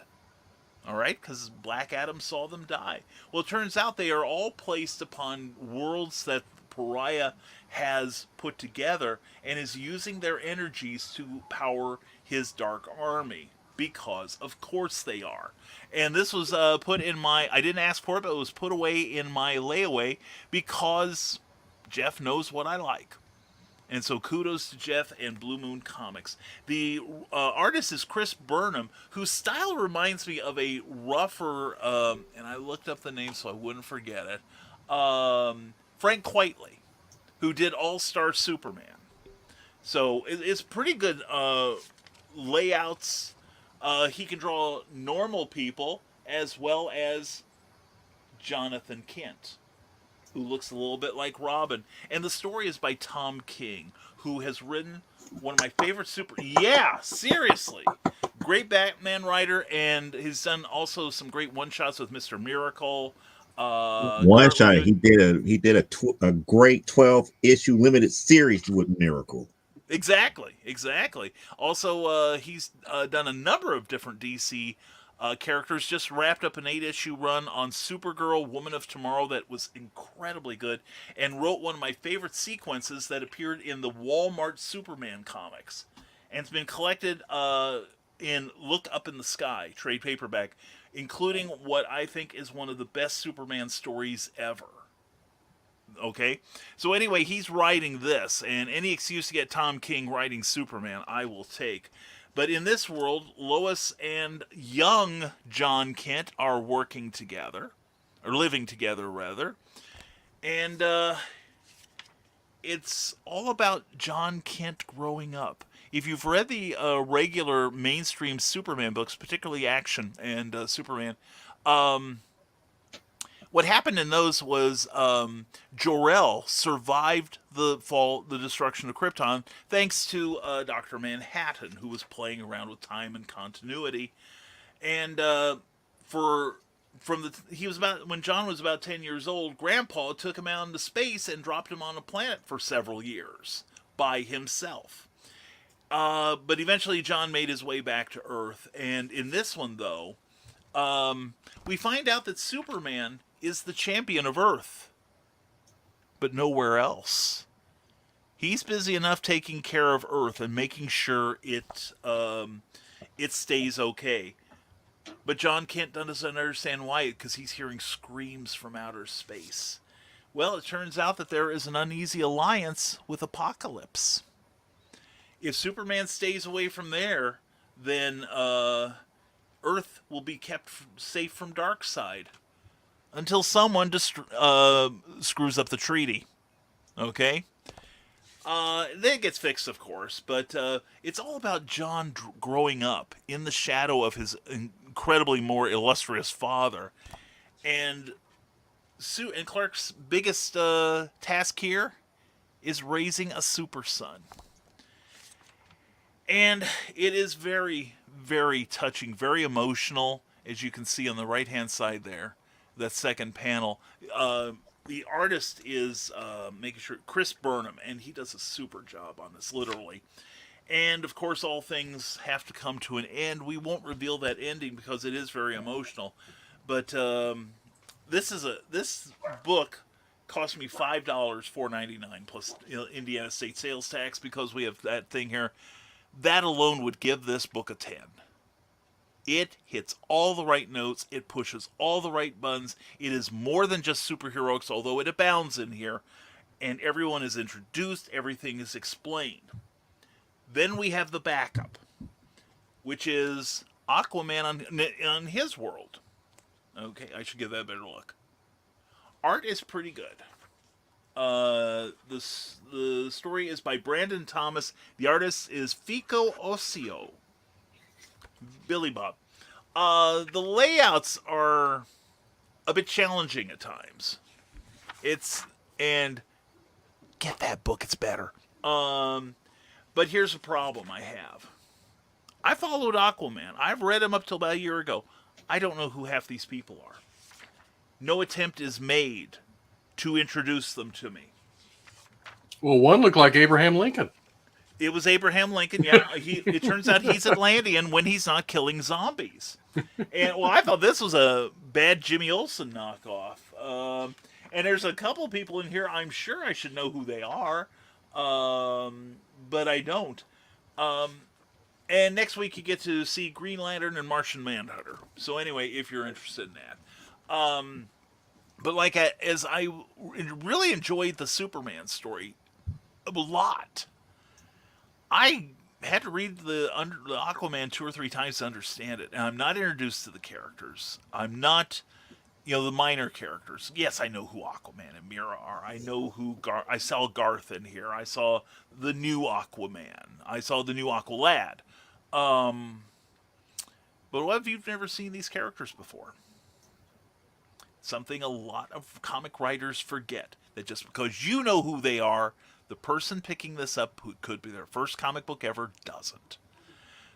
All right, because Black Adam saw them die. Well, it turns out they are all placed upon worlds that Pariah has put together and is using their energies to power his dark army. Because, of course, they are. And this was put in I didn't ask for it, but it was put away in my layaway because Jeff knows what I like. And so kudos to Jeff and Blue Moon Comics. The artist is Chris Burnham, whose style reminds me of a rougher, and I looked up the name so I wouldn't forget it, Frank Quitely, who did All-Star Superman. So it's pretty good layouts. He can draw normal people as well as Jonathan Kent, who looks a little bit like Robin. And the story is by Tom King, who has written one of my favorite Yeah, seriously. Great Batman writer, and he's done also some great one-shots with Mr. Miracle. One shot. He did a great 12-issue limited series with Miracle. Exactly. Also, he's done a number of different DC characters. Just wrapped up an 8-issue run on Supergirl, Woman of Tomorrow that was incredibly good, and wrote one of my favorite sequences that appeared in the Walmart Superman comics. And it's been collected in Look Up in the Sky, trade paperback, including what I think is one of the best Superman stories ever. Okay, so anyway, he's writing this, and any excuse to get Tom King writing Superman, I will take. But in this world, Lois and young John Kent are working together, or living together, rather. And it's all about John Kent growing up. If you've read the regular mainstream Superman books, particularly Action and Superman, what happened in those was Jor-El survived the destruction of Krypton, thanks to Dr. Manhattan, who was playing around with time and continuity. And he was about when John was about 10 years old, Grandpa took him out into space and dropped him on a planet for several years by himself. But eventually John made his way back to Earth, and in this one, though, we find out that Superman is the champion of Earth, but nowhere else. He's busy enough taking care of Earth and making sure it stays okay. But John Kent doesn't understand why, because he's hearing screams from outer space. Well, it turns out that there is an uneasy alliance with Apocalypse. If Superman stays away from there, then Earth will be kept safe from Darkseid until someone screws up the treaty. Okay? Then it gets fixed, of course, but it's all about John growing up in the shadow of his incredibly more illustrious father. And Clark's biggest task here is raising a super son. And it is very, very touching, very emotional, as you can see on the right-hand side there, that second panel. The artist is making sure Chris Burnham, and he does a super job on this, literally. And of course, all things have to come to an end. We won't reveal that ending because it is very emotional. But this book cost me $5, $4.99 plus Indiana state sales tax, because we have that thing here. That alone would give this book a 10. It hits all the right notes. It pushes all the right buttons. It is more than just superheroics, although it abounds in here. And everyone is introduced. Everything is explained. Then we have the backup, which is Aquaman on his world. Okay, I should give that a better look. Art is pretty good. The story is by Brandon Thomas. The artist is Fico Ossio. Billy Bob. The layouts are a bit challenging at times. And get that book, it's better. But here's a problem I have. I followed Aquaman. I've read him up till about a year ago. I don't know who half these people are. No attempt is made to introduce them to me. Well, one looked like Abraham Lincoln. It was Abraham Lincoln, yeah. It turns out he's Atlantean when he's not killing zombies. And, well, I thought this was a bad Jimmy Olsen knockoff. And there's a couple people in here I'm sure I should know who they are, but I don't. And next week you get to see Green Lantern and Martian Manhunter. So anyway, if you're interested in that. But as I really enjoyed the Superman story a lot, I had to read the Aquaman 2 or 3 times to understand it. And I'm not introduced to the characters. I'm not, the minor characters. Yes, I know who Aquaman and Mira are. I know who I saw Garth in here. I saw the new Aquaman. I saw the new Aqualad. But what if you've never seen these characters before? Something a lot of comic writers forget, that just because you know who they are, the person picking this up, who could be their first comic book ever, doesn't.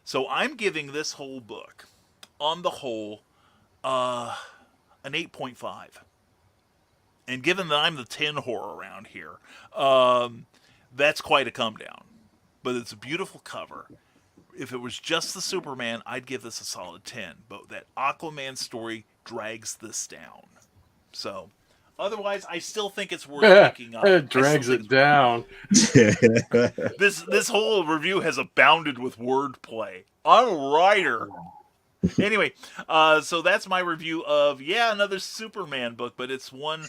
So I'm giving this whole book, on the whole, an 8.5. And given that I'm the 10 whore around here, that's quite a come down. But it's a beautiful cover. If it was just the Superman, I'd give this a solid 10. But that Aquaman story drags this down. So, otherwise, I still think it's worth picking up. It drags it down. This whole review has abounded with wordplay. I'm a writer. Anyway, so that's my review of, another Superman book, but it's one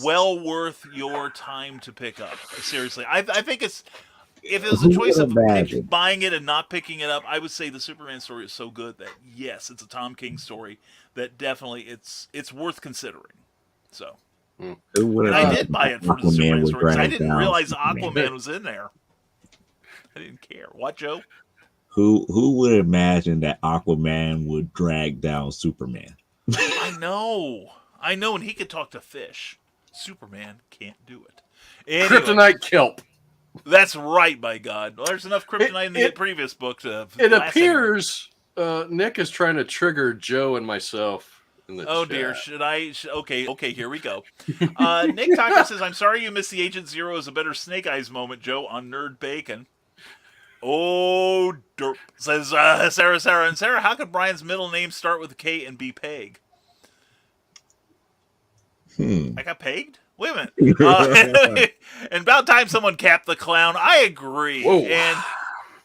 well worth your time to pick up. Seriously, I think it's, if it was a choice of buying it and not picking it up, I would say the Superman story is so good that, yes, it's a Tom King story, that definitely it's worth considering. So, and I did buy it for the Superman story, because I didn't realize Aquaman was in there. I didn't care. What, Joe? Who would imagine that Aquaman would drag down Superman? I know. I know, and he could talk to fish. Superman can't do it. Anyway, Kryptonite kelp. that's right, by God. Well, there's enough kryptonite in the previous book to. It last appears Nick is trying to trigger Joe and myself in the Oh chat. dear, should I? Okay, here we go. Nick Tucker says, "I'm sorry you missed the Agent Zero is a better Snake Eyes moment, Joe, on Nerd Bacon." Oh, derp, says Sarah. And Sarah, how could Brian's middle name start with a K and be Peg? I got pegged? Wait a minute. And about time someone capped the clown. I agree. Whoa. And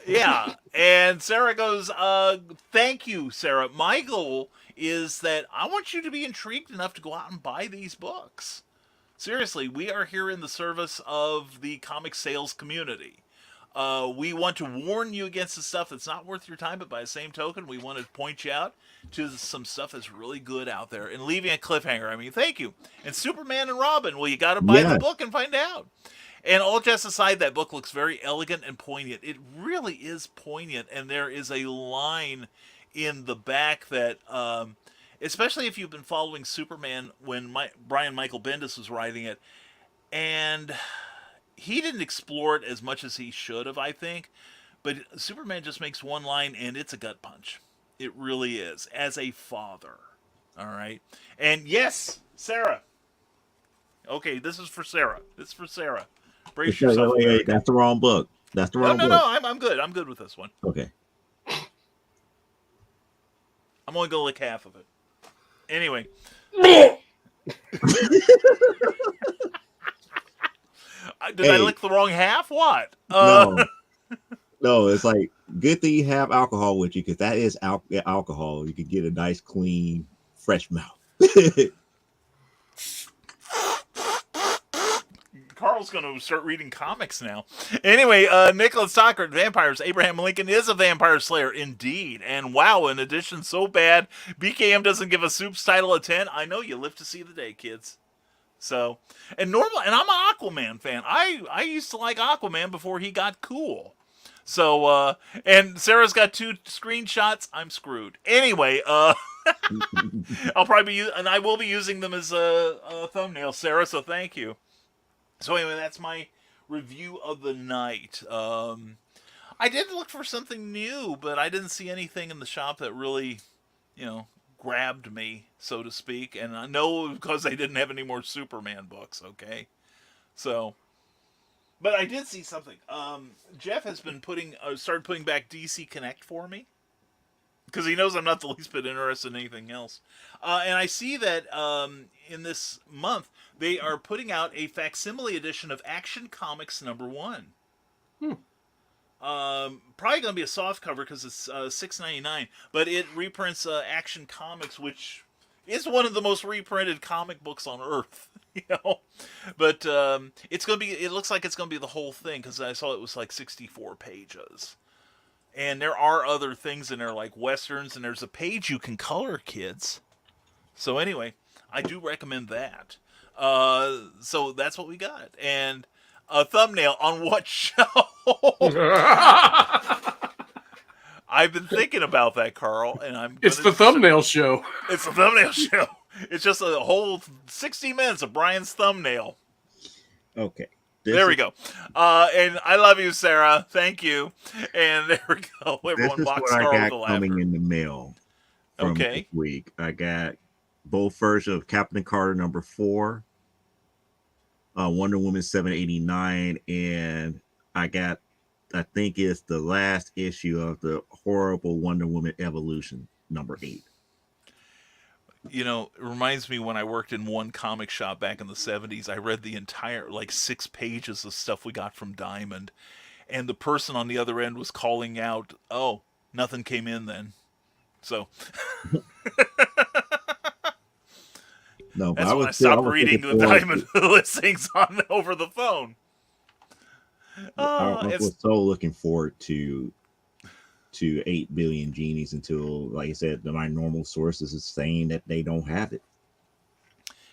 yeah, and Sarah goes, thank you, Sarah. My goal is that I want you to be intrigued enough to go out and buy these books. Seriously, we are here in the service of the comic sales community. We want to warn you against the stuff that's not worth your time, but by the same token, we want to point you out to some stuff that's really good out there and leaving a cliffhanger. I mean, thank you. And Superman and Robin, well, you got to buy the book and find out. And all jokes aside, that book looks very elegant and poignant. It really is poignant, and there is a line in the back that, especially if you've been following Superman when Brian Michael Bendis was writing it, and he didn't explore it as much as he should have, I think. But Superman just makes one line, and it's a gut punch. It really is. As a father. All right? And yes, Sarah. Okay, this is for Sarah. This is for Sarah. Brace yourself. Wait, that's the wrong book. That's the wrong book. No, I'm good. I'm good with this one. Okay. I'm only going to lick half of it. Anyway. Did I lick the wrong half? What? No, it's like, good thing you have alcohol with you, because that is alcohol. You can get a nice, clean, fresh mouth. Carl's going to start reading comics now. Anyway, Nicholas Tucker, Vampires. Abraham Lincoln is a vampire slayer, indeed. And wow, an edition so bad, BKM doesn't give a Soup's title a 10. I know you live to see the day, kids. So, and I'm an Aquaman fan. I used to like Aquaman before he got cool. So, and Sarah's got 2 screenshots. I'm screwed. Anyway, I'll probably and I will be using them as a thumbnail, Sarah. So thank you. So anyway, that's my review of the night. I did look for something new, but I didn't see anything in the shop that really, grabbed me, so to speak. And I know because they didn't have any more Superman books, okay? So, but I did see something. Jeff has been started putting back DC Connect for me, because he knows I'm not the least bit interested in anything else. And I see that in this month, they are putting out a facsimile edition of Action Comics #1. Probably going to be a soft cover because it's $6.99, but it reprints Action Comics, which is one of the most reprinted comic books on Earth. But it's going to be. It looks like it's going to be the whole thing, because I saw it was like 64 pages. And there are other things in there, like westerns, and there's a page you can color, kids. So anyway, I do recommend that. So that's what we got. And a thumbnail on what show? I've been thinking about that, Carl, and It's the thumbnail show. It's the thumbnail show. It's just a whole 60 minutes of Brian's thumbnail. Okay. There we go. And I love you, Sarah. Thank you. And there we go. Everyone this is walks what Carl I with got the coming laughter. in the mail from this week. I got both versions of Captain Carter #4, Wonder Woman 789, and I got, I think it's the last issue of the horrible Wonder Woman Evolution #8. It reminds me when I worked in one comic shop back in the 70s, I read the entire, 6 pages of stuff we got from Diamond. And the person on the other end was calling out, oh, nothing came in then. So. No, but that's when I stopped reading the Diamond listings over the phone. I was so looking forward to 8 billion genies until, like I said, my normal sources is saying that they don't have it.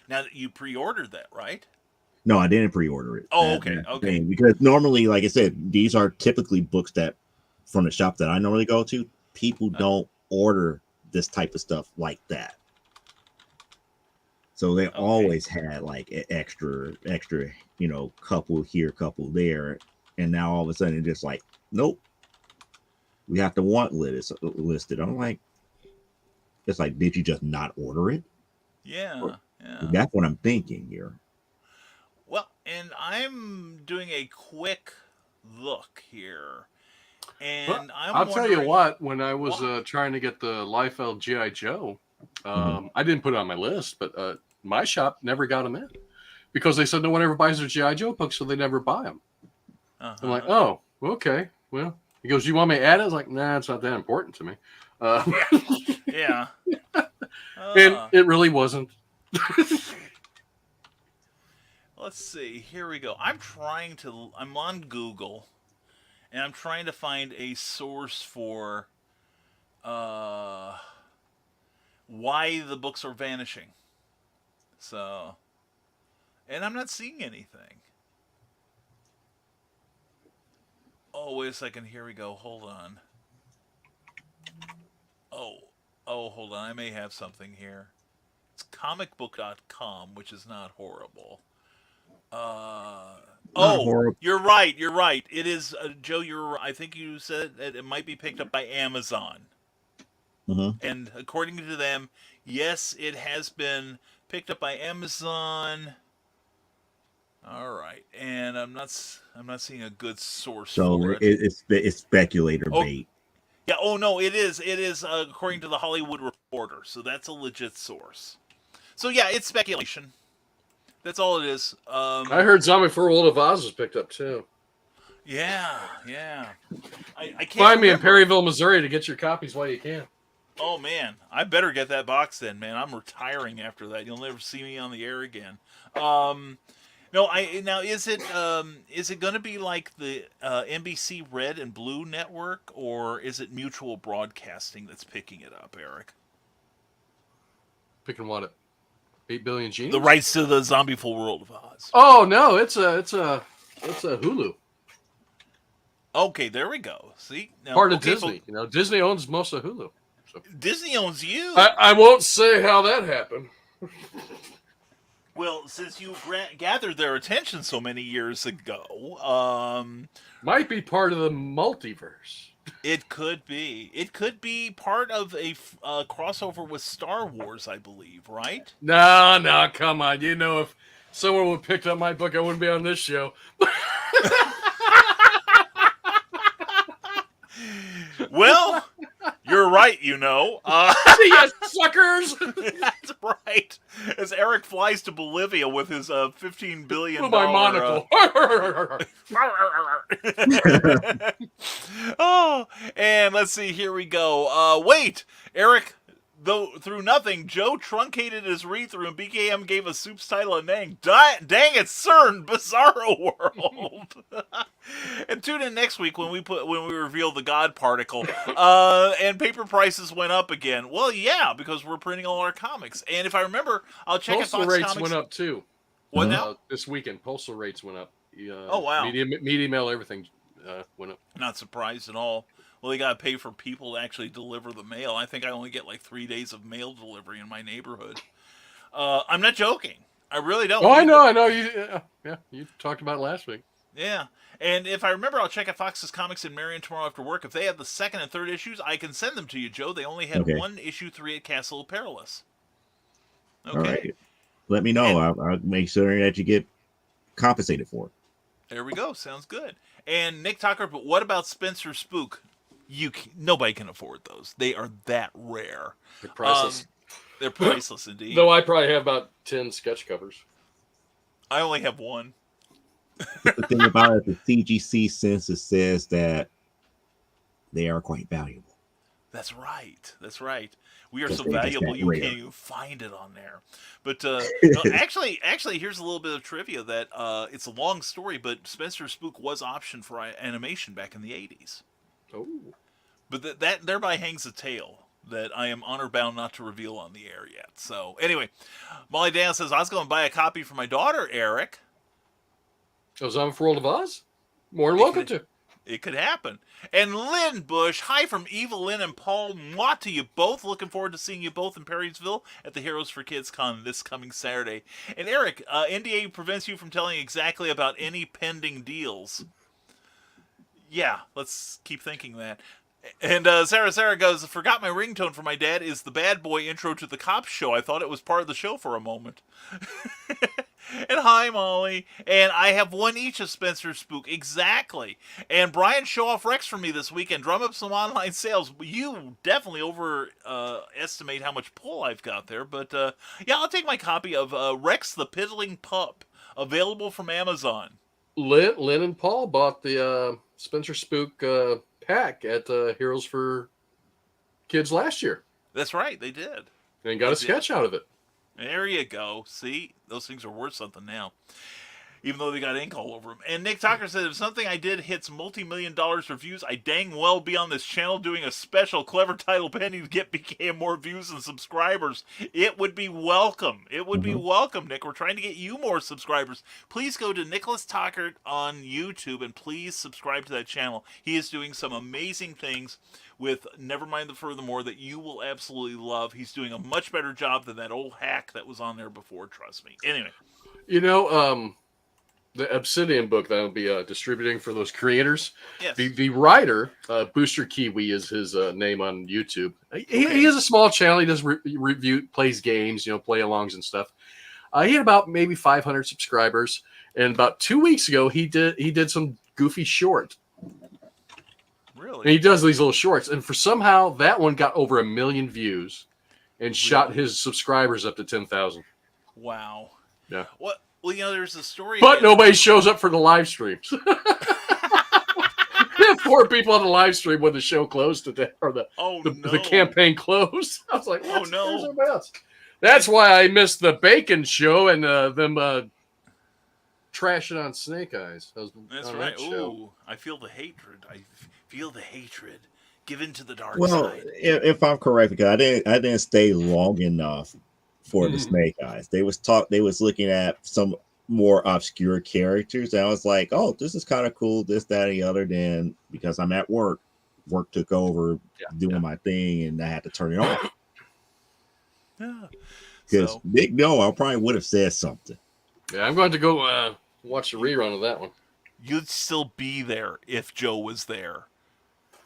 Now, you pre-ordered that, right? No, I didn't pre-order it. Oh, okay. Because normally, like I said, these are typically books that from the shop that I normally go to, people don't order this type of stuff like that. So they always had like an extra, couple here, couple there, and now all of a sudden it's just like, nope, we have to want listed. I'm like, it's like, did you just not order it? Yeah. That's what I'm thinking here. Well, and I'm doing a quick look here, and I'll tell you what. When I was trying to get the Liefeld GI Joe, I didn't put it on my list, but my shop never got them in because they said no one ever buys their GI Joe books, so they never buy them. I'm like, oh, okay. Well, he goes, "You want me to add it?" I was like, "Nah, it's not that important to me." Yeah. And it really wasn't. Let's see. Here we go. I'm on Google, and I'm trying to find a source for why the books are vanishing. So, and I'm not seeing anything. Oh, wait a second. Here we go. Hold on. Oh, hold on. I may have something here. It's comicbook.com, which is not horrible. Horrible. You're right. It is, Joe. I think you said that it might be picked up by Amazon. And according to them, yes, it has been picked up by Amazon. All right, and I'm not seeing a good source for it. It's speculator bait. Yeah. Oh no, it is. It is according to the Hollywood Reporter, so that's a legit source. So yeah, it's speculation. That's all it is. I heard Zombie for World of Oz was picked up too. Yeah. I can't Find me in remember. Perryville, Missouri, to get your copies while you can. Oh man, I better get that box then, man. I'm retiring after that. You'll never see me on the air again. No, is it going to be like the NBC Red and Blue network, or is it Mutual Broadcasting that's picking it up, Eric? Picking what up? 8 Billion Genies? The rights to the Zombie Full World of Oz. Oh no, it's a Hulu. Okay, there we go. See, now, Part of Disney. Disney owns most of Hulu. So. Disney owns you. I won't say how that happened. Well, since you gathered their attention so many years ago, might be part of the multiverse. It could be. It could be part of a crossover with Star Wars, I believe, right? No, come on. If someone would have picked up my book, I wouldn't be on this show. Well, you're right, See ya, suckers! That's right. As Eric flies to Bolivia with his $15 billion... With my monocle. Oh, and let's see, here we go. Wait, Eric, though through nothing, Joe truncated his read-through and BKM gave a soup's title a name. Dang it, CERN, Bizarro World. And tune in next week when we reveal the God particle. And paper prices went up again. Well, yeah, because we're printing all our comics. And if I remember, I'll check if Postal Fox rates Comics went up too. What now? This weekend, postal rates went up. Oh wow! Media mail, everything went up. Not surprised at all. Well, they got to pay for people to actually deliver the mail. I think I only get like 3 days of mail delivery in my neighborhood. I'm not joking. I really don't. Oh, I know. You talked about it last week. Yeah. And if I remember, I'll check at Fox's Comics in Marion tomorrow after work. If they have the second and third issues, I can send them to you, Joe. They only had one issue 3 at Castle Perilous. Okay. All right. Let me know. I'll make sure that you get compensated for it. There we go. Sounds good. And Nick Tucker, but what about Spencer Spook? Nobody can afford those. They are that rare. They're priceless. They're priceless indeed. Though I probably have about 10 sketch covers. I only have one. The thing about it, the CGC census says that they are quite valuable. That's right. We are Because so they're just valuable that you rare. can't even find it on there. But actually, here's a little bit of trivia that it's a long story, but Spencer Spook was optioned for animation back in the 80s. Oh. But that thereby hangs a tale that I am honor bound not to reveal on the air yet. So anyway, Molly Dan says, I was going to buy a copy for my daughter, Eric. Oh, Zombie for World of Oz? More than welcome to. It could happen. And Lynn Bush, hi from Evil Lynn and Paul. Mwah to you both. Looking forward to seeing you both in Perrysville at the Heroes for Kids Con this coming Saturday. And Eric, NDA prevents you from telling exactly about any pending deals. Yeah, let's keep thinking that. And Sarah goes, forgot my ringtone for my dad is the bad boy intro to the Cops show. I thought it was part of the show for a moment. And hi, Molly. And I have one each of Spencer Spook. Exactly. And Brian, show off Rex for me this weekend. Drum up some online sales. You definitely overestimate how much pull I've got there. But, yeah, I'll take my copy of Rex the Piddling Pup, available from Amazon. Lynn and Paul bought the Spencer Spook pack at Heroes for Kids last year. That's right, they did. And got a sketch out of it. There you go. See, those things are worth something now, even though they got ink all over them. And Nick Tucker said, if something I did hits multi-million dollars for views, I dang well be on this channel doing a special clever title pending to get BKM more views and subscribers. It would be welcome. It would be welcome, Nick. We're trying to get you more subscribers. Please go to Nicholas Tucker on YouTube and please subscribe to that channel. He is doing some amazing things with Nevermind the Furthermore that you will absolutely love. He's doing a much better job than that old hack that was on there before, trust me. Anyway. You know, the Obsidian book that I'll be distributing for those creators. Yes. The writer, Booster Kiwi is his name on YouTube. He has a small channel. He does review, plays games, play-alongs and stuff. He had about maybe 500 subscribers. And about 2 weeks ago, he did some goofy short. Really? And he does these little shorts. And for somehow, that one got over 1 million views and shot his subscribers up to 10,000. Wow. Yeah. What? Well, there's a story. But nobody shows up for the live streams. 4 people on the live stream when the show closed today, or the campaign closed. I was like, oh no. Where's everybody else? That's why I missed the Bacon show and them trashing on Snake Eyes. That's right. Ooh, I feel the hatred. I feel the hatred. Give in to the dark well, side. If I'm correct, because I didn't stay long enough for the Snake Eyes. They was looking at some more obscure characters, and I was like, oh, this is kind of cool, this, that, and the other. Then because I'm at work took over doing my thing, and I had to turn it off. Yeah. Because Big No, I probably would have said something. Yeah, I'm going to go watch the rerun of that one. You'd still be there if Joe was there.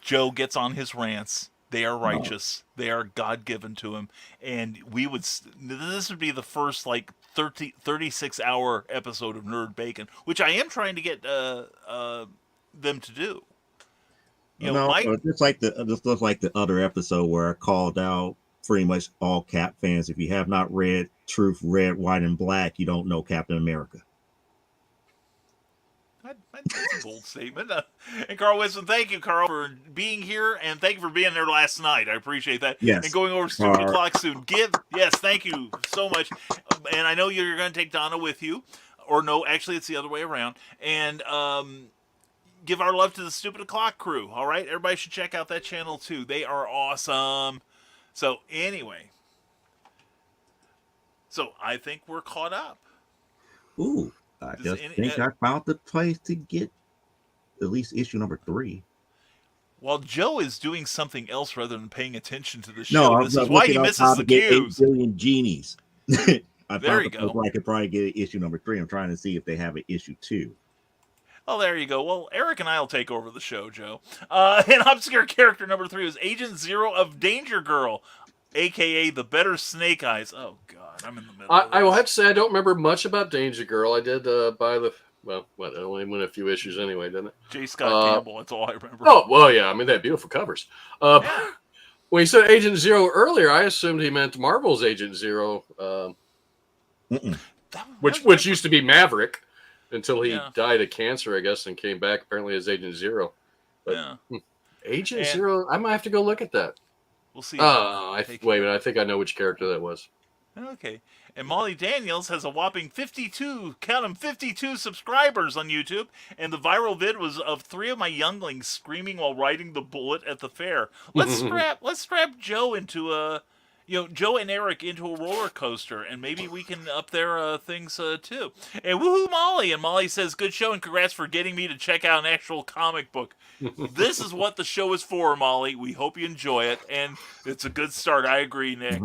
Joe gets on his rants. They are righteous. They are God-given to him. And this would be the first 36-hour episode of Nerd Bacon, which I am trying to get them to do. Just like the other episode where I called out pretty much all Cap fans. If you have not read Truth, Red, White, and Black, you don't know Captain America. That's a bold statement. And Carl Wisdom, thank you, Carl, for being here, and thank you for being there last night. I appreciate that. Yes. And going over Stupid O'Clock soon. Yes, thank you so much. And I know you're going to take Donna with you. Or no, actually, it's the other way around. And give our love to the Stupid O'Clock crew, all right? Everybody should check out that channel, too. They are awesome. So, anyway. So, I think we're caught up. Ooh. I just think I found the place to get at least issue number 3. While Joe is doing something else rather than paying attention to the show, this is why he misses how the to get cues. 8 billion genies. There you go. I could probably get issue number 3. I'm trying to see if they have an issue 2. Oh, there you go. Well, Eric and I will take over the show, Joe. And obscure character number 3 was Agent Zero of Danger Girl, a.k.a. the better Snake Eyes. Oh, God. I'm in the middle of this. I will have to say I don't remember much about Danger Girl. I did buy it only went a few issues anyway, didn't it? J. Scott Campbell, that's all I remember. Oh, well, yeah. I mean, they had beautiful covers. When he said Agent Zero earlier, I assumed he meant Marvel's Agent Zero, which used to be Maverick until he died of cancer, I guess, and came back apparently as Agent Zero. But Agent Zero, I might have to go look at that. We'll see. Wait a minute. I think I know which character that was. Okay. And Molly Daniels has a whopping 52 subscribers on YouTube. And the viral vid was of 3 of my younglings screaming while riding the bullet at the fair. Let's strap Joe into Joe and Eric into a roller coaster, and maybe we can up their things too. And woohoo, Molly! And Molly says, "Good show, and congrats for getting me to check out an actual comic book." This is what the show is for, Molly. We hope you enjoy it, and it's a good start. I agree, Nick.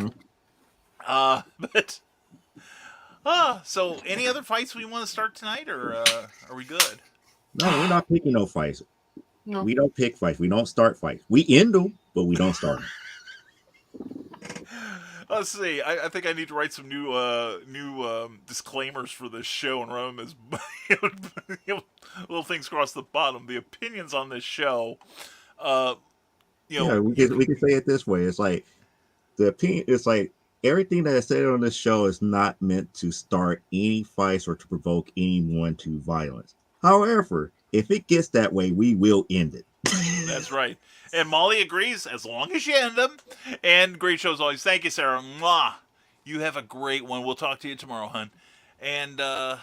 So any other fights we want to start tonight, or are we good? No, we're not picking no fights. No. We don't pick fights. We don't start fights. We end them, but we don't start them. Let's see. I think I need to write some new disclaimers for this show and run them as little things across the bottom. The opinions on this show, Yeah, we can say it this way. It's like the opinion. It's like everything that is said on this show is not meant to start any fights or to provoke anyone to violence. However, if it gets that way, we will end it. That's right. And Molly agrees, as long as you end them. And great shows always. Thank you, Sarah. Mwah. You have a great one. We'll talk to you tomorrow, hun. And and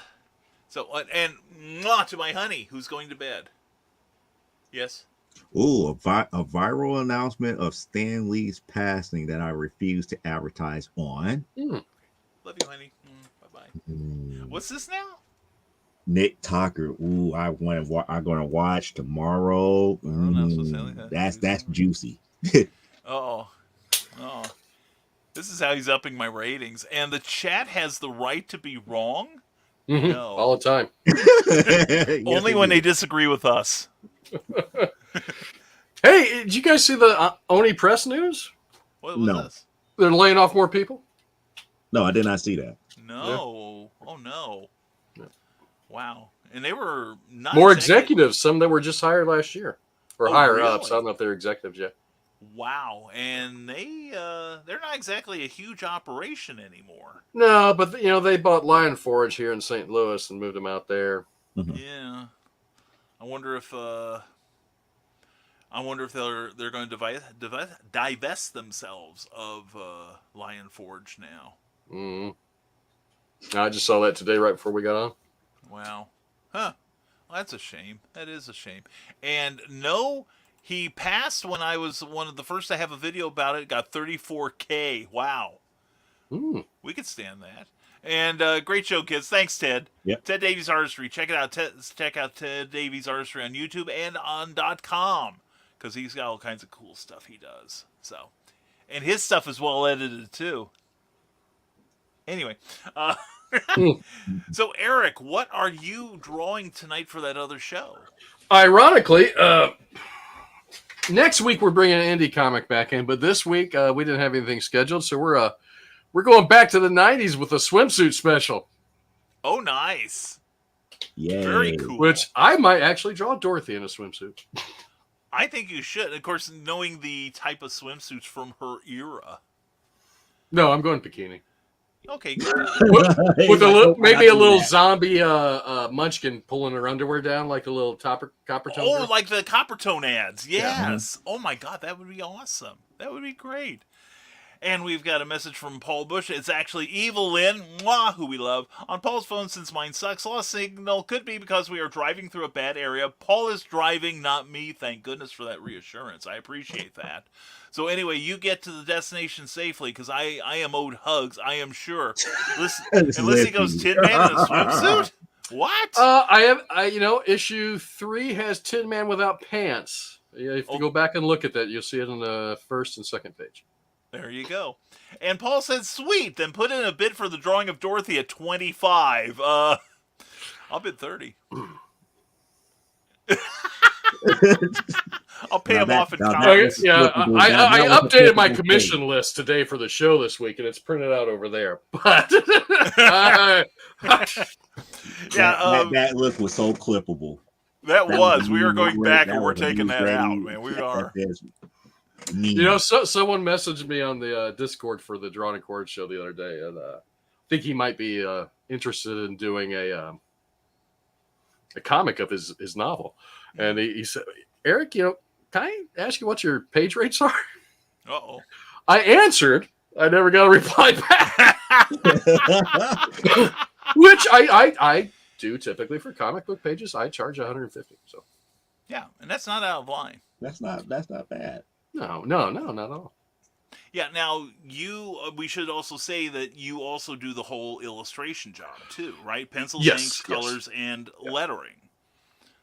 mwah to my honey, who's going to bed. Yes? Ooh, a viral announcement of Stan Lee's passing that I refuse to advertise on. Love you, honey. Bye-bye. What's this now? Nick Tucker. Ooh, I'm gonna watch tomorrow. That's juicy. Oh. This is how he's upping my ratings. And the chat has the right to be wrong? Mm-hmm. No. All the time. Yes, Only when they disagree with us. Hey, did you guys see the Oni Press news? What was No. this? They're laying off more people. No, I did not see that. No. Yeah. Oh, no. Yeah. Wow. And they were not More executives. Some that were just hired last year. Or higher really? ups. I don't know if they're executives yet. Wow. And they're not exactly a huge operation anymore. No, but they bought Lion Forge here in St. Louis and moved them out there. Mm-hmm. Yeah. I wonder if they're going to divest themselves of Lion Forge now. I just saw that today right before we got on. Wow. Huh. Well, that's a shame. That is a shame. And no, he passed when I was one of the first to have a video about it. Got 34K. Wow. We could stand that. And great show, kids. Thanks, Ted. Yep. Ted Davies Artistry. Check it out. Check out Ted Davies Artistry on YouTube and on .com, because he's got all kinds of cool stuff he does. So, and his stuff is well edited too. Anyway, so Eric, what are you drawing tonight for that other show? Ironically, next week we're bringing an indie comic back in, but this week we didn't have anything scheduled, so we're going back to the 90s with a swimsuit special. Oh, nice. Yeah. Very cool. Which I might actually draw Dorothy in a swimsuit. I think you should. Of course, knowing the type of swimsuits from her era. No, I'm going bikini. Okay, good. With maybe a little zombie munchkin pulling her underwear down like a little copper tone. Oh, girl. like the Coppertone ads. Yes. Yeah. Oh, my God. That would be awesome. That would be great. And we've got a message from Paul Bush. It's actually Evil Lynn, mwah, who we love. On Paul's phone, since mine sucks, lost signal. Could be because we are driving through a bad area. Paul is driving, not me. Thank goodness for that reassurance. I appreciate that. So anyway, you get to the destination safely, because I am owed hugs, I am sure. Unless he goes Tin Man in a swimsuit? What? Issue 3 has Tin Man without pants. If you go back and look at that, you'll see it on the first and second page. There you go. And Paul said, sweet, then put in a bid for the drawing of Dorothy at 25. I'll bid 30. I'll pay him off in time. Yeah, I updated my commission list today for the show this week, and it's printed out over there. But that look was so clippable. That was. We are going back and we're taking that out, man. We are. Someone messaged me on the Discord for the Drawn and Cord show the other day, and I think he might be interested in doing a comic of his novel. And he said, Eric, can I ask you what your page rates are? Uh-oh. I answered. I never got a reply back. Which I do typically for comic book pages. I charge $150. So yeah, and that's not out of line. That's not bad. No, not at all. Yeah. Now we should also say that you also do the whole illustration job too, right? Pencils, Yes, inks, yes. colors, and lettering.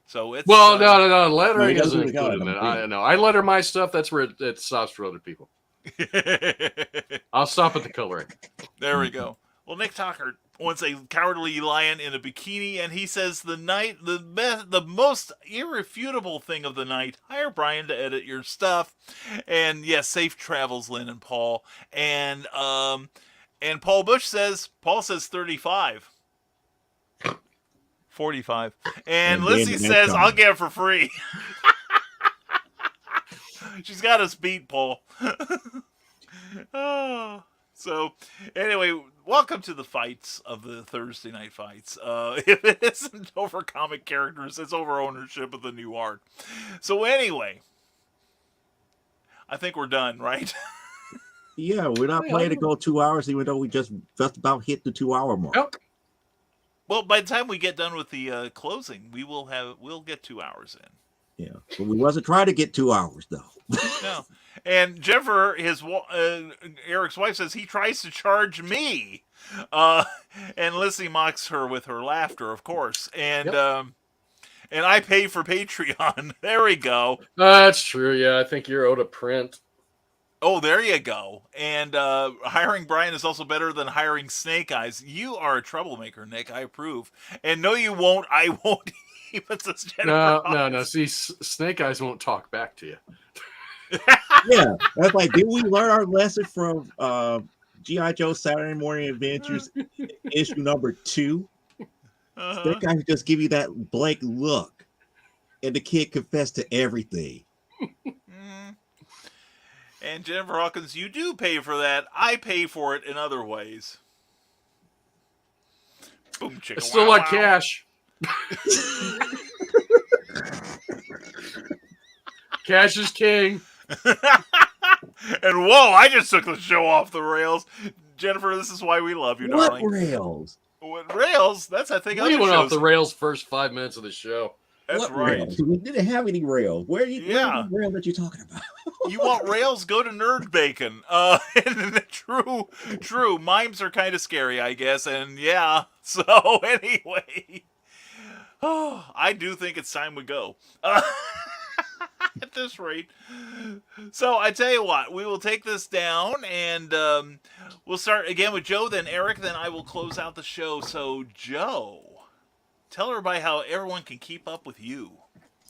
So it's Well, no, No, lettering he doesn't isn't do the color, included in it. don't I he? know. I letter my stuff. That's where it stops for other people. I'll stop at the coloring. There we go. Well, Nick Tucker wants a cowardly lion in a bikini, and he says the most irrefutable thing of the night. Hire Brian to edit your stuff, and yes, safe travels, Lynn and Paul. And Paul Bush says 35. 45. And Lizzie then says, Tom. I'll get it for free. She's got us beat, Paul. Oh. So, anyway, welcome to the fights of the Thursday night fights. If it isn't over comic characters, it's over ownership of the new art. So, anyway, I think we're done, right? Yeah, we're not planning to go 2 hours, even though we just about hit the 2 hour mark. Nope. Well, by the time we get done with the closing, we'll get 2 hours in. Yeah, but we wasn't trying to get 2 hours though. No. And Jennifer, Eric's wife, says he tries to charge me. And Lizzie mocks her with her laughter, of course. And and I pay for Patreon. There we go. That's true. Yeah, I think you're owed a print. Oh, there you go. And hiring Brian is also better than hiring Snake Eyes. You are a troublemaker, Nick. I approve. And no, you won't. I won't. Even says Jennifer No. See, Snake Eyes won't talk back to you. Yeah, that's like, did we learn our lesson from G.I. Joe Saturday Morning Adventures issue number 2? That guy just give you that blank look, and the kid confessed to everything. And Jennifer Hawkins, you do pay for that. I pay for it in other ways. Boom, chicka, I still wow, like wow. cash. Cash is king. And whoa, I just took the show off the rails. Jennifer, this is why we love you, What darling. rails? What rails? That's, I think, We other went off shows. the rails first 5 minutes of the show. That's What right. rails? We didn't have any rails. Where are the rails that you're talking about? You want rails? Go to Nerd Bacon. True. Mimes are kind of scary, I guess. And yeah. So anyway, I do think it's time we go. At this rate. So I tell you what, we will take this down, and we'll start again with Joe, then Eric, then I will close out the show. So Joe, tell everybody how everyone can keep up with you,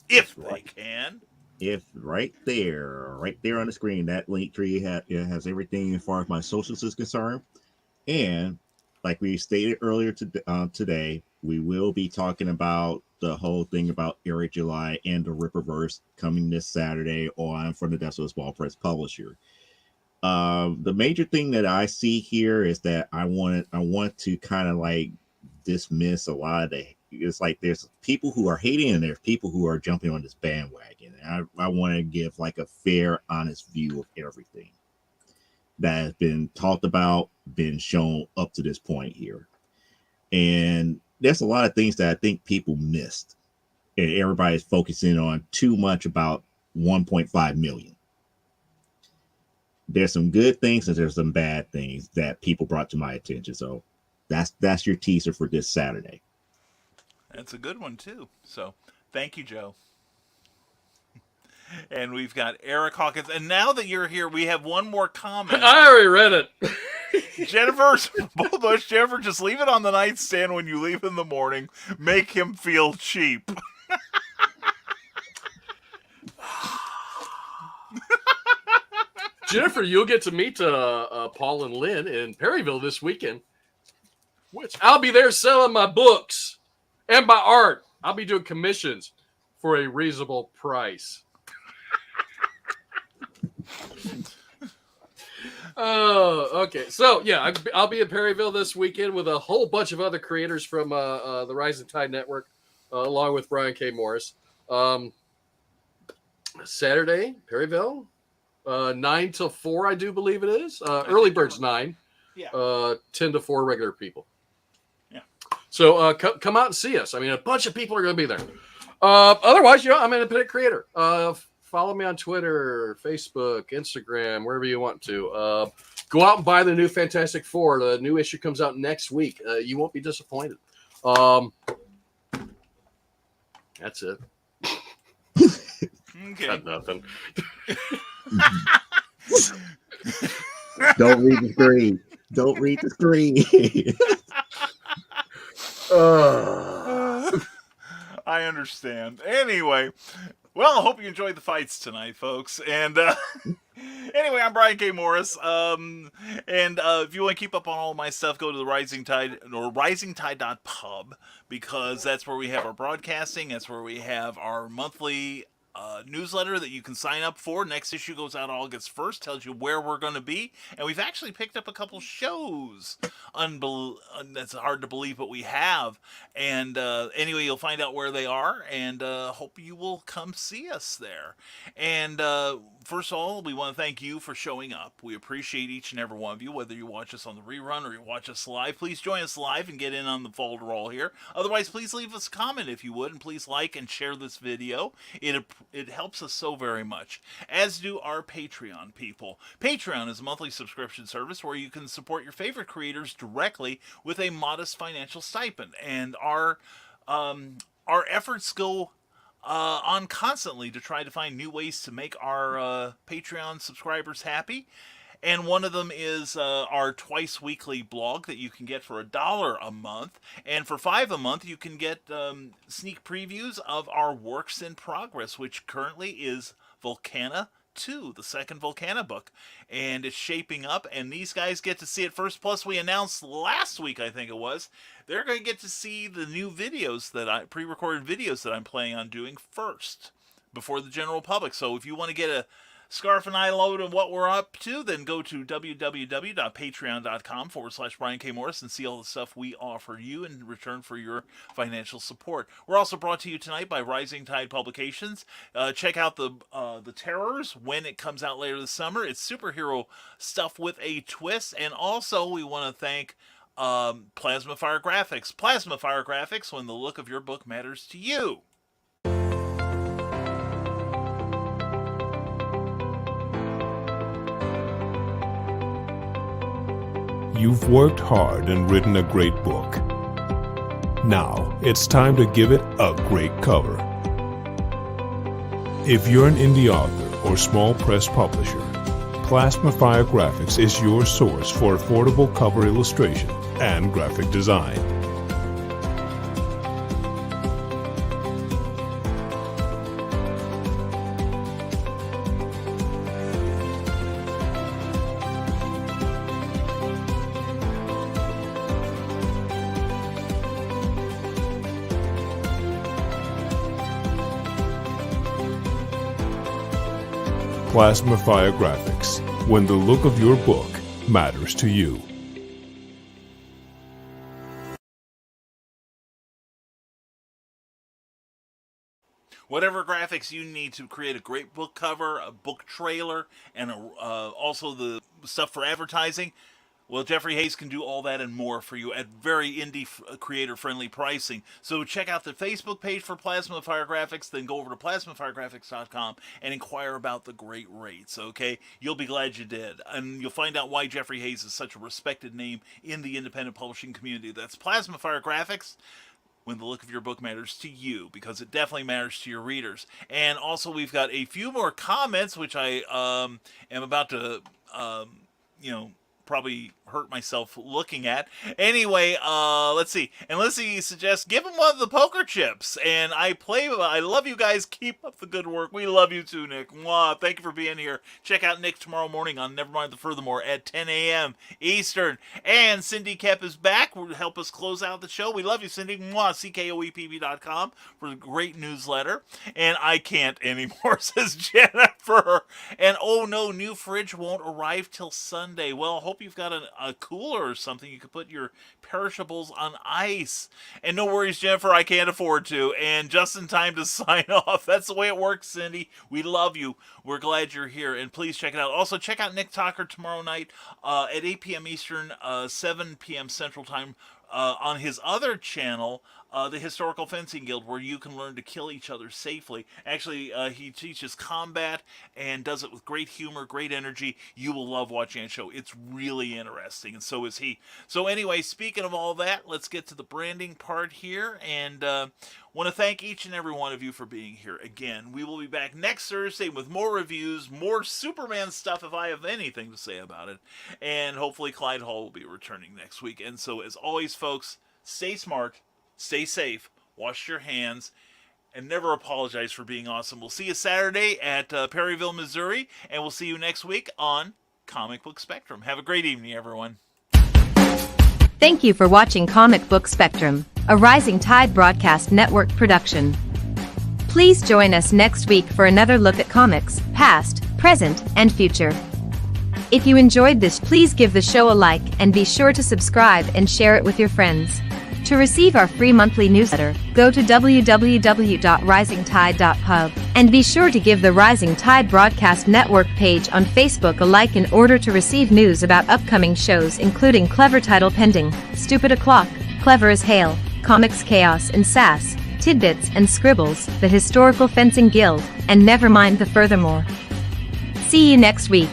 if they can. If right there on the screen, that link tree has everything as far as my socials is concerned. And like we stated earlier today, we will be talking about the whole thing about Eric July and the Ripperverse coming this Saturday on From the Depths of a Small Press Publisher. The major thing that I see here is that I want to kind of like dismiss a lot of it's like there's people who are hating and there's people who are jumping on this bandwagon. And I want to give like a fair, honest view of everything that has been talked about, been shown up to this point here. And there's a lot of things that I think people missed. And everybody's focusing on too much about 1.5 million. There's some good things and there's some bad things that people brought to my attention. So that's your teaser for this Saturday. That's a good one, too. So, thank you, Joe. And we've got Eric Hawkins. And now that you're here, we have one more comment. I already read it. Jennifer Bullbush, Jennifer, just leave it on the nightstand when you leave in the morning. Make him feel cheap. Jennifer, you'll get to meet Paul and Lynn in Perryville this weekend, which I'll be there selling my books and my art. I'll be doing commissions for a reasonable price. Oh, okay. So, yeah, I'll be in Perryville this weekend with a whole bunch of other creators from the Rising Tide Network, along with Brian K. Morris. Saturday, Perryville, 9 till 4, I do believe it is. Early bird's 9. Yeah. 10 to 4 regular people. Yeah. So come out and see us. I mean, a bunch of people are going to be there. Otherwise, I'm an independent creator. Follow me on Twitter, Facebook, Instagram, wherever you want to. Go out and buy the new Fantastic Four. The new issue comes out next week. You won't be disappointed. That's it. Okay. Got nothing. Don't read the screen. Don't read the screen. I understand. Anyway, well, I hope you enjoyed the fights tonight, folks. And anyway, I'm Brian K. Morris. If you want to keep up on all my stuff, go to the Rising Tide or risingtide.pub, because that's where we have our broadcasting. That's where we have our monthly newsletter that you can sign up for. Next issue goes out August 1st, tells you where we're going to be, and we've actually picked up a couple shows. That's hard to believe, but we have. And anyway, you'll find out where they are, and hope you will come see us there. And first of all, we want to thank you for showing up. We appreciate each and every one of you, whether you watch us on the rerun or you watch us live. Please join us live and get in on the fall roll here. Otherwise, please leave us a comment if you would, and please like and share this video. It helps us so very much, as do our Patreon people. Patreon is a monthly subscription service where you can support your favorite creators directly with a modest financial stipend, and our efforts go on constantly to try to find new ways to make our Patreon subscribers happy. And one of them is our twice weekly blog that you can get for $1 a month. And for $5 a month, you can get sneak previews of our works in progress, which currently is Volcana 2, the second Volcana book. And it's shaping up, and these guys get to see it first. Plus, we announced last week, I think it was, they're going to get to see the new videos that pre-recorded videos that I'm planning on doing first, before the general public. So if you want to get a scarf and eye load of what we're up to, then go to www.patreon.com/Brian K. Morris and see all the stuff we offer you in return for your financial support. We're also brought to you tonight by Rising Tide Publications. Check out the Terrors when it comes out later this summer. It's superhero stuff with a twist. And also, we want to thank Plasma Fire Graphics. Plasma Fire Graphics, when the look of your book matters to you. You've worked hard and written a great book. Now, it's time to give it a great cover. If you're an indie author or small press publisher, Plasma Fire Graphics is your source for affordable cover illustration and graphic design. Plasma Fire Graphics, when the look of your book matters to you. Whatever graphics you need to create a great book cover, a book trailer, and also the stuff for advertising, well, Jeffrey Hayes can do all that and more for you at very indie creator-friendly pricing. So check out the Facebook page for Plasma Fire Graphics, then go over to plasmafiregraphics.com and inquire about the great rates, okay? You'll be glad you did. And you'll find out why Jeffrey Hayes is such a respected name in the independent publishing community. That's Plasma Fire Graphics, when the look of your book matters to you, because it definitely matters to your readers. And also, we've got a few more comments, which I am about to, probably hurt myself looking at. Anyway, let's see. And Lizzie suggests, give him one of the poker chips. And I love you guys. Keep up the good work. We love you too, Nick. Mwah. Thank you for being here. Check out Nick tomorrow morning on Nevermind the Furthermore at 10 a.m. Eastern. And Cindy Kep is back. Will help us close out the show. We love you, Cindy. Mwah. CKOEPB.com for the great newsletter. And I can't anymore, says Jennifer. And oh no, new fridge won't arrive till Sunday. Well, I hope you've got a cooler or something you could put your perishables on ice. And no worries, Jennifer, I can't afford to. And just in time to sign off. That's the way it works, Cindy. We love you. We're glad you're here, and please check it out. Also, check out Nick Talker tomorrow night at 8 p.m. Eastern, 7 p.m. Central Time on his other channel, the Historical Fencing Guild, where you can learn to kill each other safely. Actually, he teaches combat and does it with great humor, great energy. You will love watching that show. It's really interesting, and so is he. So anyway, speaking of all that, let's get to the branding part here, and want to thank each and every one of you for being here. Again, we will be back next Thursday with more reviews, more Superman stuff if I have anything to say about it, and hopefully Clyde Hall will be returning next week. And so, as always, folks, stay smart, stay safe, wash your hands, and never apologize for being awesome. We'll see you Saturday at Perryville, Missouri, and we'll see you next week on Comic Book Spectrum. Have a great evening, everyone. Thank you for watching Comic Book Spectrum, a Rising Tide Broadcast Network production. Please join us next week for another look at comics, past, present, and future. If you enjoyed this, please give the show a like and be sure to subscribe and share it with your friends. To receive our free monthly newsletter, go to www.risingtide.pub and be sure to give the Rising Tide Broadcast Network page on Facebook a like in order to receive news about upcoming shows, including Clever Title Pending, Stupid O'Clock, Clever as Hail, Comics Chaos and Sass, Tidbits and Scribbles, the Historical Fencing Guild, and never mind the Furthermore. See you next week.